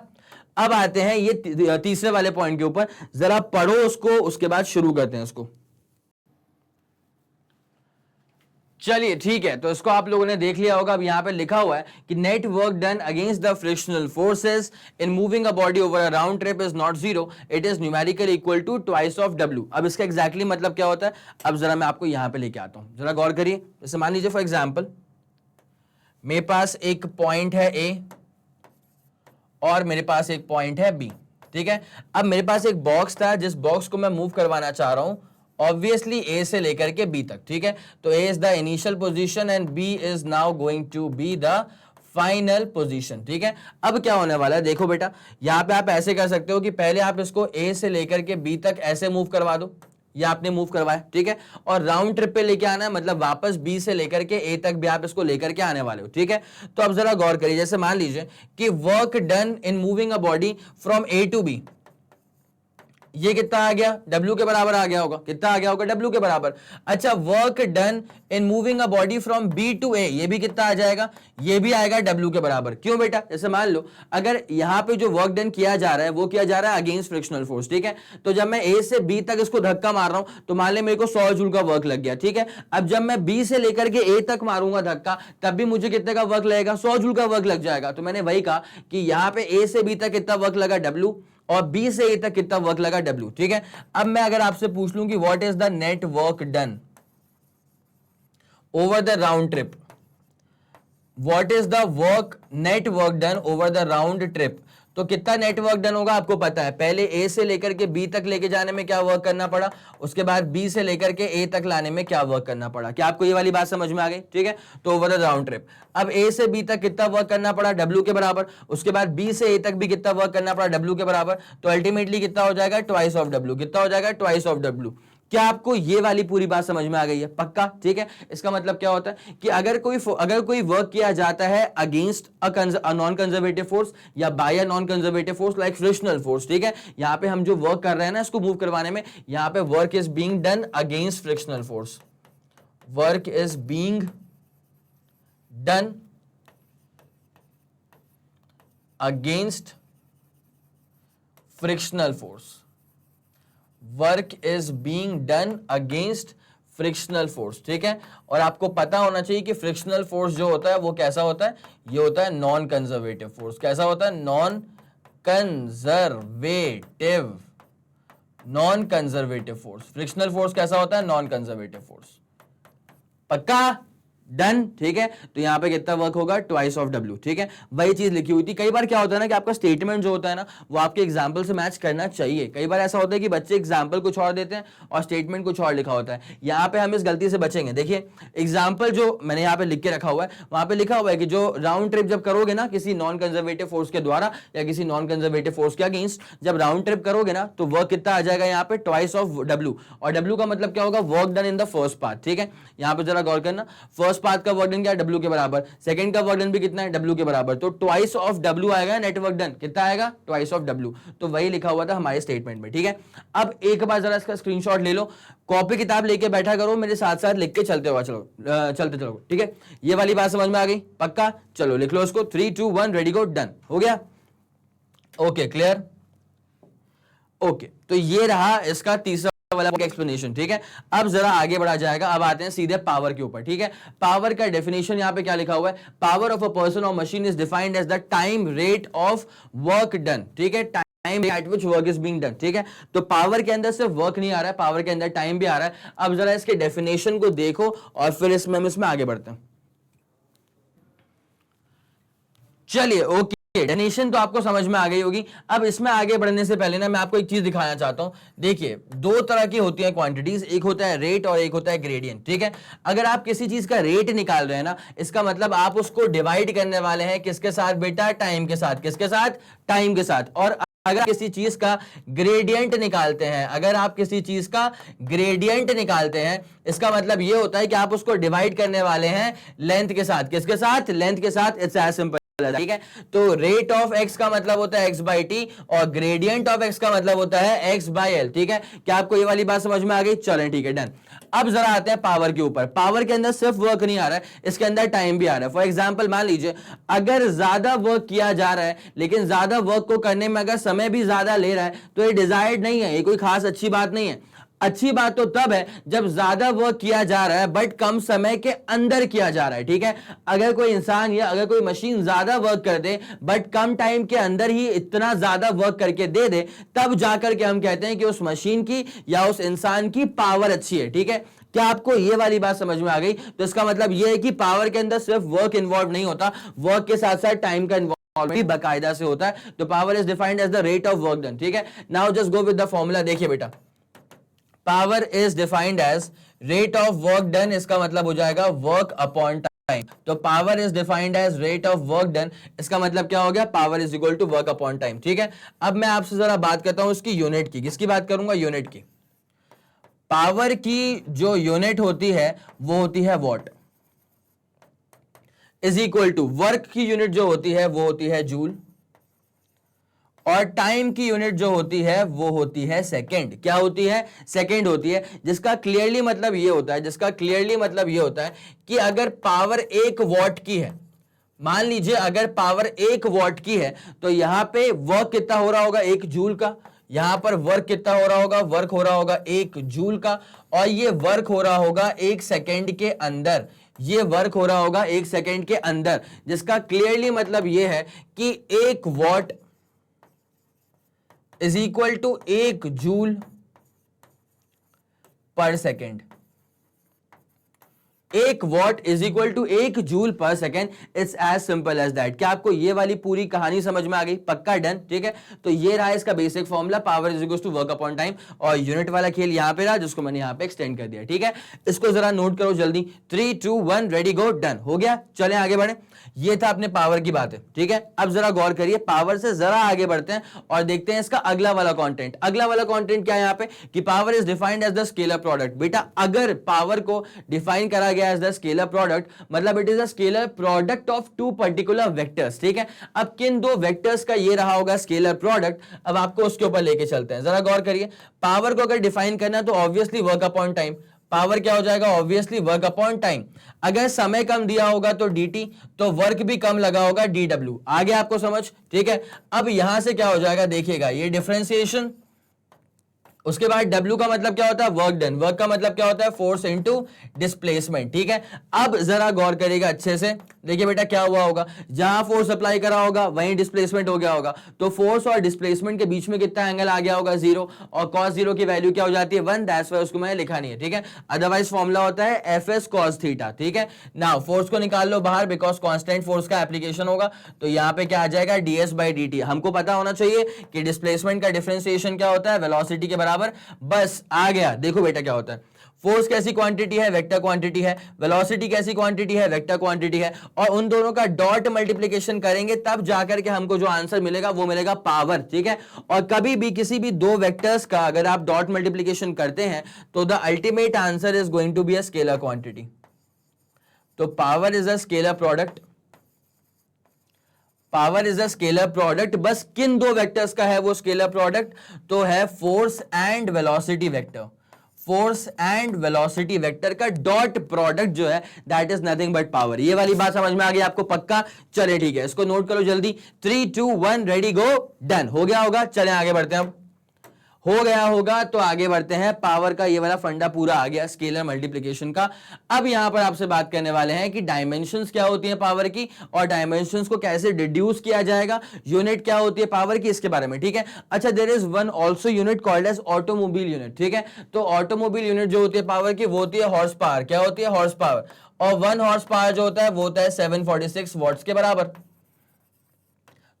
अब आते हैं ये तीसरे वाले पॉइंट के ऊपर, जरा पढ़ो उसको, उसके बाद शुरू करते हैं उसको। चलिए ठीक है, तो इसको आप लोगों ने देख लिया होगा। अब यहां पे लिखा हुआ है कि net work done against the frictional forces in moving a body over a round trip is not 0, it is numerically equal to twice of W। अब इसका एग्जैक्टली मतलब क्या होता है, अब जरा मैं आपको यहां पे लेके आता हूं, जरा गौर करिए। जैसे मान लीजिए फॉर एग्जाम्पल मेरे पास एक पॉइंट है A और मेरे पास एक पॉइंट है B, ठीक है। अब मेरे पास एक बॉक्स था, जिस बॉक्स को मैं मूव करवाना चाह रहा हूं ऑब्वियसली A से लेकर के B तक, ठीक है। तो A is the initial position and B is now going to be the final position, ठीक है। अब क्या होने वाला है, देखो बेटा, यहां पे आप ऐसे कर सकते हो कि पहले आप इसको A से लेकर के B तक ऐसे मूव करवा दो, या आपने मूव करवाया, ठीक है, और राउंड ट्रिप पे लेके आना है, मतलब वापस B से लेकर के A तक भी आप इसको लेकर के आने वाले हो, ठीक है। तो अब जरा गौर करिए, जैसे मान लीजिए कि work done in moving a body from A to B, ये कितना आ गया, W के बराबर आ गया होगा। कितना आ गया होगा, W के बराबर। अच्छा, work done in moving a body from B to A, ये भी कितना आ जाएगा, ये भी आएगा W के बराबर। क्यों बेटा, जैसे मान लो अगर यहां पे जो वर्क डन किया जा रहा है वो किया जा रहा है अगेंस्ट फ्रिक्शनल फोर्स, ठीक है। तो जब मैं A से B तक इसको धक्का मार रहा हूं तो मान ले मेरे को 100 जूल का वर्क लग गया, ठीक है। अब जब मैं B से लेकर के A तक मारूंगा धक्का, तब भी मुझे कितने का वर्क लगेगा, 100 जूल का वर्क लग जाएगा। तो मैंने वही कहा कि यहां पे A से B तक कितना वर्क लगा, W, और B से A तक कितना वर्क लगा, W, ठीक है। अब मैं अगर आपसे पूछ लूं कि what is the net work done over the round trip, what is the net work done over the round trip, तो कितना नेटवर्क डन होगा आपको पता है। पहले A से लेकर के B तक लेके जाने में क्या वर्क करना पड़ा, उसके बाद B से लेकर के A तक लाने में क्या वर्क करना पड़ा। क्या आपको ये वाली बात समझ में आ गई, ठीक है। तो ओवर द राउंड ट्रिप अब A से B तक कितना वर्क करना पड़ा, W के बराबर। उसके बाद B से A तक भी कितना वर्क करना पड़ा, W के बराबर। तो अल्टीमेटली कितना हो जाएगा, ट्वाइस ऑफ W। कितना हो जाएगा, ट्वाइस ऑफ W। क्या आपको ये वाली पूरी बात समझ में आ गई है, पक्का, ठीक है। इसका मतलब क्या होता है कि अगर कोई वर्क किया जाता है against a non conservative force या by a non conservative force like frictional force, ठीक है। यहां पे हम जो वर्क कर रहे हैं ना इसको मूव करवाने में, यहां पे work is being done against frictional force, work is being done against frictional force, work is being done against frictional force, ठीक है। और आपको पता होना चाहिए कि फ्रिक्शनल फोर्स जो होता है वो कैसा होता है, ये होता है नॉन कंजर्वेटिव फोर्स। कैसा होता है, non conservative force. Frictional force कैसा होता है, नॉन कंजर्वेटिव फोर्स, पक्का, डन, ठीक है। तो यहां पे कितना वर्क होगा, ट्वाइस ऑफ W, ठीक है। वही चीज लिखी हुई थी। कई बार क्या होता है ना कि आपका स्टेटमेंट जो होता है ना वो आपके एग्जाम्पल से मैच करना चाहिए। कई बार ऐसा होता है कि बच्चे एग्जाम्पल कुछ और देते हैं और स्टेटमेंट कुछ और लिखा होता है। यहां पे हम इस गलती से बचेंगे। देखिए एग्जाम्पल जो मैंने यहाँ पे लिख के रखा हुआ है, वहां पे लिखा हुआ है कि जो राउंड ट्रिप जब करोगे ना किसी नॉन कंजर्वेटिव फोर्स के द्वारा या किसी नॉन कंजर्वेटिव फोर्स के अगेंस्ट, जब राउंड ट्रिप करोगे ना तो वर्क कितना आ जाएगा यहाँ पे, ट्वाइस ऑफ W। और W का मतलब क्या होगा, work done in the first part, ठीक है। यहाँ पे जरा गौर करना, फर्स्ट पार्ट का वर्क डन क्या, W के बराबर। सेकंड का वर्क डन भी कितना है, W के बराबर। तो ट्वाइस ऑफ W आएगा, नेट वर्क डन कितना आएगा, ट्वाइस ऑफ W। तो वही लिखा हुआ था हमारे स्टेटमेंट में, ठीक है। अब एक बार जरा इसका स्क्रीनशॉट ले लो, कॉपी किताब लेके बैठा करो, मेरे साथ साथ लिख के चलते हुआ चलते चलो, ठीक है। ये वाली बात समझ में आ गई, पक्का। चलो लिख लो इसको, 3 2 1 रेडी गो, डन हो गया। Okay, clear. ओके, तो ये रहा इसका तीसरा वाला एक्सप्लेनेशन, ठीक है। अब जरा आगे बढ़ा जाएगा। अब आते हैं सीधे पावर के ऊपर, ठीक है। पावर का डेफिनेशन यहां पे क्या लिखा हुआ है, पावर ऑफ अ पर्सन और machine is defined as the time rate of work done, ठीक है। Time at which work is being done, ठीक है। तो पावर के अंदर सिर्फ वर्क नहीं आ रहा है, पावर के अंदर टाइम भी आ रहा है। अब जरा इसके डेफिनेशन को देखो और फिर इसमें हम इसमें आगे बढ़ते हैं। चलिए ओके, डेफिनेशन तो आपको समझ में आ गई होगी। अब इसमें आगे बढ़ने से पहले ना मैं आपको एक चीज दिखाना चाहता हूं। देखिए दो तरह की होती है क्वांटिटीज, एक होता है रेट और एक होता है ग्रेडियंट, ठीक है। अगर आप किसी चीज का रेट निकाल रहे हैं ना, इसका मतलब आप उसको डिवाइड करने वाले हैं किसके साथ बेटा, टाइम के साथ। किसके साथ, टाइम के साथ। और अगर किसी चीज का ग्रेडियंट निकालते हैं, अगर आप किसी चीज का ग्रेडियंट निकालते हैं, इसका मतलब यह होता है कि आप उसको डिवाइड करने वाले हैं लेंथ के साथ। किसके साथ, लेंथ के साथ। इट्स एज सिंपल, ठीक है। तो रेट ऑफ एक्स का मतलब होता है एक्स बाई टी और ग्रेडियंट ऑफ एक्स का मतलब होता है एक्स बाई एल, ठीक है। क्या आपको ये वाली बात समझ में आ गई? चलें ठीक है, डन। अब जरा आते हैं पावर के ऊपर। पावर के अंदर सिर्फ वर्क नहीं आ रहा है, इसके अंदर टाइम भी आ रहा है। फॉर एग्जांपल मान लीजिए अगर ज्यादा वर्क किया जा रहा है, लेकिन ज्यादा वर्क को करने में अगर समय भी ज्यादा ले रहा है, तो ये डिजायर्ड नहीं है, ये कोई खास अच्छी बात नहीं है। अच्छी बात तो तब है जब ज्यादा वर्क किया जा रहा है बट कम समय के अंदर किया जा रहा है, ठीक है। अगर कोई इंसान या अगर कोई मशीन ज्यादा वर्क कर दे बट कम टाइम के अंदर ही इतना ज्यादा वर्क करके दे दे, तब जाकर के हम कहते हैं कि उस मशीन की या उस इंसान की पावर अच्छी है, ठीक है। क्या आपको ये वाली बात समझ में आ गई? तो इसका मतलब ये है कि पावर के अंदर सिर्फ वर्क इन्वॉल्व नहीं होता, वर्क के साथ साथ टाइम का इन्वॉल्व भी बाकायदा से होता है। तो power is defined as the rate of work done, ठीक है। Now just go with the formula. देखिए बेटा, power is defined as rate of work done, इसका मतलब हो जाएगा वर्क अपॉन टाइम। तो power is defined as rate of work done, इसका मतलब क्या हो गया? Power is equal to work upon time, ठीक है। अब मैं आपसे जरा बात करता हूं उसकी यूनिट की। किसकी बात करूंगा? यूनिट की। पावर की जो यूनिट होती है वो होती है watt, is equal to work की यूनिट जो होती है वो होती है जूल, और टाइम की यूनिट जो होती है वो होती है सेकंड। क्या होती है? सेकंड होती है। जिसका क्लियरली मतलब ये होता है, जिसका क्लियरली मतलब ये होता है कि अगर पावर 1 वॉट की है, मान लीजिए अगर पावर 1 वॉट की है, तो यहां पे वर्क कितना हो रहा होगा? 1 जूल का। यहां पर वर्क कितना हो रहा होगा? वर्क हो रहा होगा 1 जूल का, और ये वर्क हो रहा होगा 1 सेकेंड के अंदर। ये वर्क हो रहा होगा 1 सेकेंड के अंदर, जिसका क्लियरली मतलब ये है कि 1 watt is equal to 1 joule per second. 1 watt is equal to 1 joule per second. It's as simple as that. क्या आपको ये वाली पूरी कहानी समझ में आ गई? पक्का, डन, ठीक है। तो ये रहा इसका basic formula, power is equal to work upon time, और यूनिट वाला खेल यहां पे रहा जिसको मैंने यहां पे एक्सटेंड कर दिया, ठीक है। इसको जरा नोट करो जल्दी। 3 2 1 रेडी गो, डन हो गया। चलें आगे बढ़े। ये था अपने पावर की बात है, ठीक है। अब जरा गौर करिए, पावर से जरा आगे बढ़ते हैं और देखते हैं इसका अगला वाला कंटेंट। अगला वाला कंटेंट क्या है यहाँ पे? कि power is defined as the scalar product. बेटा अगर पावर को डिफाइन करा गया एज द स्केलर प्रोडक्ट, मतलब it is a scalar product of 2 particular vectors, ठीक है। अब किन 2 वेक्टर्स का ये रहा होगा स्केलर प्रोडक्ट, अब आपको उसके ऊपर लेके चलते हैं। जरा गौर करिए, पावर को अगर डिफाइन करना है तो obviously work upon time. Power क्या हो जाएगा? Obviously work upon time. अगर समय कम दिया होगा तो dt, तो वर्क भी कम लगा होगा dw। आगे आपको समझ, ठीक है। अब यहां से क्या हो जाएगा? देखिएगा ये डिफरेंशिएशन, उसके बाद W का मतलब क्या होता है? Work done. वर्क का मतलब क्या होता है? फोर्स इनटू डिस्प्लेसमेंट, ठीक है। अब जरा गौर करिएगा अच्छे से। देखिए बेटा क्या हुआ होगा, जहां फोर्स अप्लाई करा होगा वहीं डिस्प्लेसमेंट हो गया होगा, तो फोर्स और डिस्प्लेसमेंट के बीच में कितना एंगल आ गया होगा? 0, और cos 0 की वैल्यू क्या हो जाती है? 1। दैट्स व्हाई उसको मैंने लिखा नहीं है, ठीक है। अदरवाइज फॉर्मूला होता है fs cos थीटा, ठीक है। नाउ फोर्स को निकाल लो बाहर, बिकॉज कांस्टेंट फोर्स का एप्लीकेशन होगा, तो यहां पे क्या आ जाएगा? ds by dt। हमको पता होना चाहिए कि डिस्प्लेसमेंट का डिफरेंशिएशन क्या होता है? वेलोसिटी के बराबर। बस आ गया। देखो बेटा क्या होता है, फोर्स कैसी क्वांटिटी है? वेक्टर क्वांटिटी है। वेलोसिटी कैसी क्वांटिटी है? वेक्टर क्वांटिटी है। और उन दोनों का डॉट मल्टीप्लिकेशन करेंगे तब जाकर के हमको जो आंसर मिलेगा वो मिलेगा पावर, ठीक है। और कभी भी किसी भी 2 वेक्टर्स का अगर आप डॉट मल्टीप्लिकेशन करते हैं तो the ultimate answer is going to be a scalar quantity. तो power is a scalar product, power is a scalar product. बस किन 2 वेक्टर्स का है वो स्केलर प्रोडक्ट? तो है force and velocity vector. Force and velocity vector का dot product जो है that is nothing but power. ये वाली बात समझ में आ गई आपको? पक्का। चले ठीक है, इसको नोट करो जल्दी। 3 2 1 रेडी गो, डन हो गया होगा। चले आगे बढ़ते हैं। अब हो गया होगा तो आगे बढ़ते हैं। पावर का ये वाला फंडा पूरा आ गया स्केलर मल्टीप्लिकेशन का। अब यहां पर आपसे बात करने वाले हैं कि डायमेंशंस क्या होती हैं पावर की, और डायमेंशंस को कैसे डिड्यूस किया जाएगा, यूनिट क्या होती है पावर की, इसके बारे में। ठीक है, अच्छा, there is one also unit called as automobile unit. ठीक है, तो ऑटोमोबाइल यूनिट जो होती है पावर की वो होती है हॉर्स पावर। क्या होती है? Horse power. और 1 हॉर्स पावर जो होता है वो होता है 746 वॉट्स के बराबर।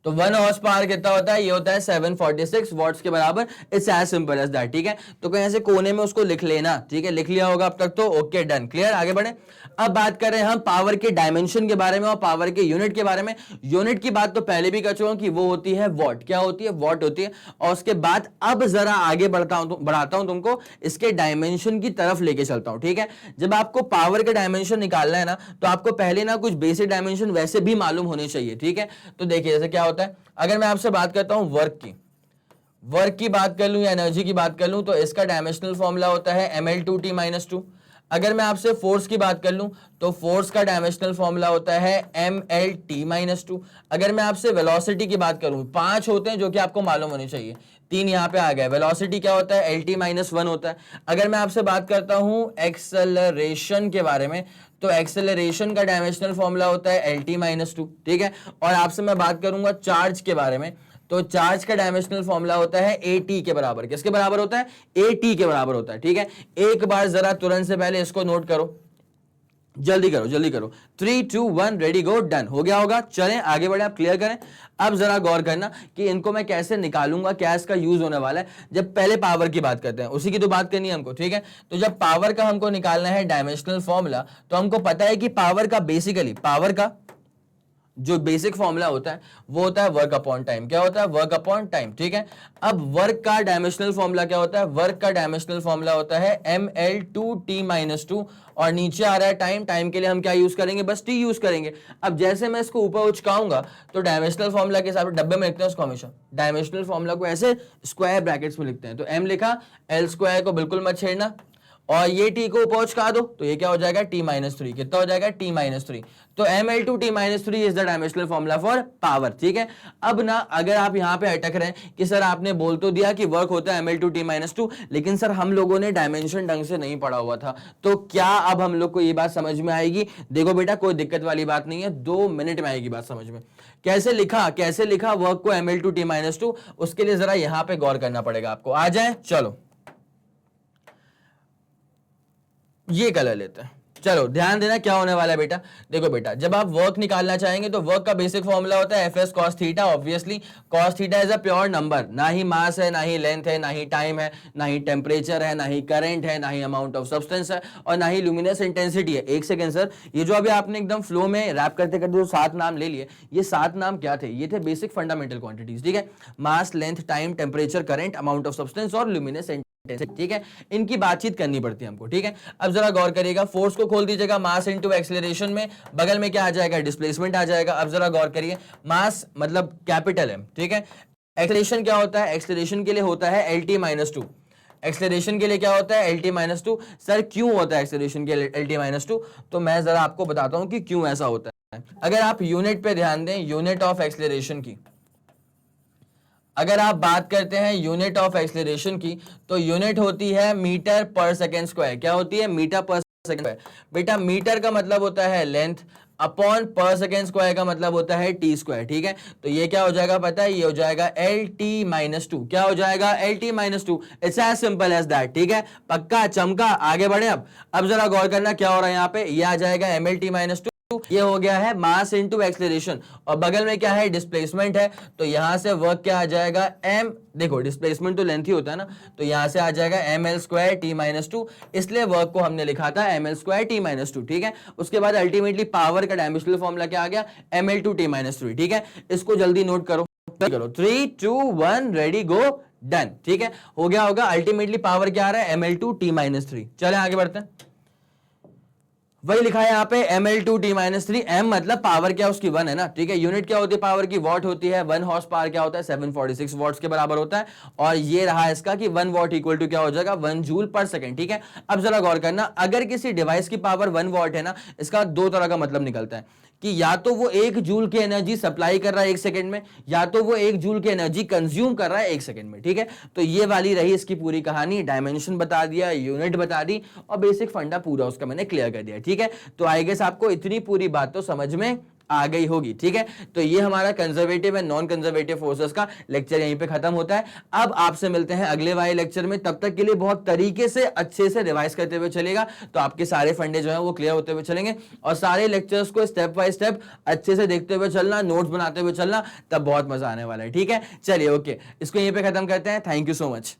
तो 1 हॉर्स पावर कितना होता है? ये होता है 746 वॉट्स के बराबर। It's as simple as that. ठीक है, तो कहीं ऐसे कोने में उसको लिख लेना। ठीक है, लिख लिया होगा अब तक तो ओके, डन, क्लियर। आगे बढ़े। अब बात कर रहे हैं हम पावर के डायमेंशन के बारे में और पावर के यूनिट के बारे में। यूनिट की बात तो पहले भी कर चुका हूं कि वो होती है वॉट। क्या होती है? वॉट होती है। और उसके बाद अब जरा आगे बढ़ाता हूं तुमको, इसके डायमेंशन की तरफ लेके चलता हूं। ठीक है, जब आपको पावर के डायमेंशन निकालना है ना, तो आपको पहले ना कुछ बेसिक डायमेंशन वैसे भी मालूम होने चाहिए। ठीक है, तो देखिए जैसे क्या होता है, अगर मैं आपसे बात करता हूं वर्क की बात कर लूं या एनर्जी की बात कर लूं, तो इसका डायमेंशनल फॉर्मूला होता है ml2t-2। अगर मैं आपसे फोर्स की बात कर लूं तो फोर्स का डायमेंशनल फॉर्मूला होता है mlt-2। अगर मैं आपसे वेलोसिटी की बात करूं, 5 होते हैं जो कि आपको मालूम होने चाहिए, 3 यहां पे आ गए। वेलोसिटी क्या होता है? lt-1 होता है। अगर मैं आपसे बात करता हूं एक्सेलरेशन के बारे में, तो एक्सेलरेशन का डायमेंशनल फॉर्मूला होता है lt-2। ठीक है, और आपसे मैं बात करूंगा चार्ज के बारे में, तो चार्ज का डायमेंशनल फॉर्मूला होता है at के बराबर। किसके बराबर होता है? at के बराबर होता है। ठीक है, एक बार जरा तुरंत से पहले इसको नोट करो, जल्दी करो जल्दी करो। 3 2 1 रेडी गो, डन। हो गया होगा, चलें आगे बढ़े, आप क्लियर करें। अब जरा गौर करना कि इनको मैं कैसे निकालूंगा, क्या इसका यूज होने वाला है। जब पहले पावर की बात करते हैं, उसी की तो बात करनी है हमको। ठीक है, तो जब पावर का हमको निकालना है डायमेंशनल फॉर्मूला, तो हमको पता है कि पावर का बेसिकली पावर का जो बेसिक फॉर्मूला होता है वो होता है वर्क अपॉन टाइम। क्या होता है? Work upon time. ठीक है, अब वर्क का डायमेंशनल फॉर्मूला क्या होता है? वर्क का डायमेंशनल फॉर्मूला होता है ml2t-2, और नीचे आ रहा है टाइम। टाइम के लिए हम क्या यूज करेंगे? बस t यूज करेंगे। अब जैसे मैं इसको ऊपर उचकाऊंगा तो डायमेंशनल फॉर्मूला के हिसाब से डब्बे में लिखते हैं उसको हमेशा, डायमेंशनल फॉर्मूला को ऐसे स्क्वायर ब्रैकेट्स में लिखते हैं। तो m लिखा, l स्क्वायर को बिल्कुल मत छेड़ना, और ये t को ऊपर उचका दो तो ये क्या हो जाएगा? t-3। कितना हो जाएगा? t-3। तो ml2t-3 is the dimensional formula for power. ठीक है, अब ना अगर आप यहां पे अटक रहे हैं कि सर आपने बोल तो दिया कि वर्क होता है ml2t-2, लेकिन सर हम लोगों ने डायमेंशन ढंग से नहीं पढ़ा हुआ था, तो क्या अब हम लोग को ये बात समझ में आएगी? देखो बेटा, कोई दिक्कत वाली बात नहीं है, 2 मिनट में आएगी बात समझ में। कैसे लिखा वर्क को ml2t-2, उसके लिए जरा यहां पे गौर करना पड़ेगा आपको। आ जाए, चलो ये कलर लेते हैं। चलो ध्यान देना क्या होने वाला है बेटा। देखो बेटा, जब आप वर्क निकालना चाहेंगे तो वर्क का बेसिक फॉर्मूला होता है F S cos theta. Obviously cos theta is a pure number, ना ही मास है, ना ही लेंथ है, ना ही टाइम है, ना ही टेम्परेचर है, ना ही करंट है, ना ही अमाउंट ऑफ सब्सटेंस है, और ना ही लुमिनस इंटेंसिटी है। एक सेकेंड सर, ये जो अभी आपने एकदम फ्लो में रैप करते करते जो 7 नाम ले लिए, ये 7 नाम क्या थे? ये थे बेसिक फंडामेंटल क्वांटिटीज। ठीक है, mass, length, time, temperature, current, amount of substance और लुमिनस। ठीक है, इनकी बातचीत करनी पड़ती है हमको। ठीक है, अब जरा गौर करिएगा, फोर्स को खोल दीजिएगा, मास इनटू एक्सेलरेशन में बगल में क्या आ जाएगा? डिस्प्लेसमेंट आ जाएगा। अब जरा गौर करिए, मास मतलब कैपिटल M। ठीक है, एक्सेलरेशन क्या होता है? एक्सेलरेशन के लिए होता है lt-2। एक्सेलरेशन के लिए क्या होता है? lt-2। सर क्यों होता है एक्सेलरेशन के लिए lt-2? तो मैं जरा आपको बताता हूं कि क्यों ऐसा होता है। अगर आप यूनिट पे ध्यान दें, यूनिट ऑफ एक्सेलरेशन की अगर आप बात करते हैं यूनिट ऑफ एक्सेलरेशन की, तो यूनिट होती है मीटर पर सेकेंड स्क्वायर। क्या होती है? मीटर पर सेकेंड स्क्वायर। बेटा मीटर का मतलब होता है लेंथ, अपॉन पर सेकेंड स्क्वायर का मतलब होता है टी स्क्वायर। ठीक है, तो ये क्या हो जाएगा पता है? ये हो जाएगा lt-2। क्या हो जाएगा? lt-2। It's as simple as that. ठीक है, पक्का चमका। आगे बढ़े। अब जरा गौर करना क्या हो रहा है यहाँ पे। ये आ जाएगा mlt-2, ये हो गया है मास इनटू एक्सेलरेशन, और बगल में क्या है? डिस्प्लेसमेंट है। तो यहां से वर्क क्या आ जाएगा? m, देखो डिस्प्लेसमेंट तो लेंथ ही होता है ना, तो यहां से आ जाएगा ml2t-2, इसलिए वर्क को हमने लिखा था ml2t-2। ठीक है, उसके बाद अल्टीमेटली पावर का डायमेंशनल फॉर्मूला क्या आ गया? ml2t-3। ठीक है, इसको जल्दी नोट करो। 3 2 1 रेडी गो, डन। ठीक है, हो गया होगा। अल्टीमेटली पावर क्या आ रहा है? ml2t-3। चले आगे बढ़ते हैं। वही लिखा है यहाँ पे ml2t-3। m मतलब पावर क्या उसकी 1 है ना। ठीक है, यूनिट क्या होती है पावर की? वॉट होती है। 1 हॉर्स पावर क्या होता है? 746 वॉट्स के बराबर होता है। और ये रहा इसका कि 1 वॉट इक्वल टू क्या हो जाएगा? 1 जूल पर सेकंड। ठीक है, अब जरा गौर करना, अगर किसी डिवाइस की पावर 1 वॉट है ना, इसका 2 तरह का मतलब निकलता है कि या तो वो 1 जूल की एनर्जी सप्लाई कर रहा है 1 सेकंड में, या तो वो 1 जूल की एनर्जी कंज्यूम कर रहा है 1 सेकंड में, ठीक है। तो ये वाली रही इसकी पूरी कहानी, डायमेंशन बता दिया, यूनिट बता दी और बेसिक फंडा पूरा उसका मैंने क्लियर कर दिया, ठीक है। तो आई गेस आपको इतनी पूरी बात तो समझ में आ गई होगी, ठीक है। तो ये हमारा conservative and non conservative forces का लेक्चर यहीं पे खत्म होता है। अब आपसे मिलते हैं अगले वाले लेक्चर में, तब तक के लिए बहुत तरीके से अच्छे से रिवाइज करते हुए चलेगा, तो आपके सारे फंडे जो है वो क्लियर होते हुए चलेंगे और सारे लेक्चर्स को स्टेप बाय स्टेप अच्छे से देखते हुए चलना, नोट्स बनाते हुए चलना, तब बहुत मजा आने वाला है, ठीक है। चलिए ओके, इसको यहीं पे खत्म करते हैं। Thank you so much.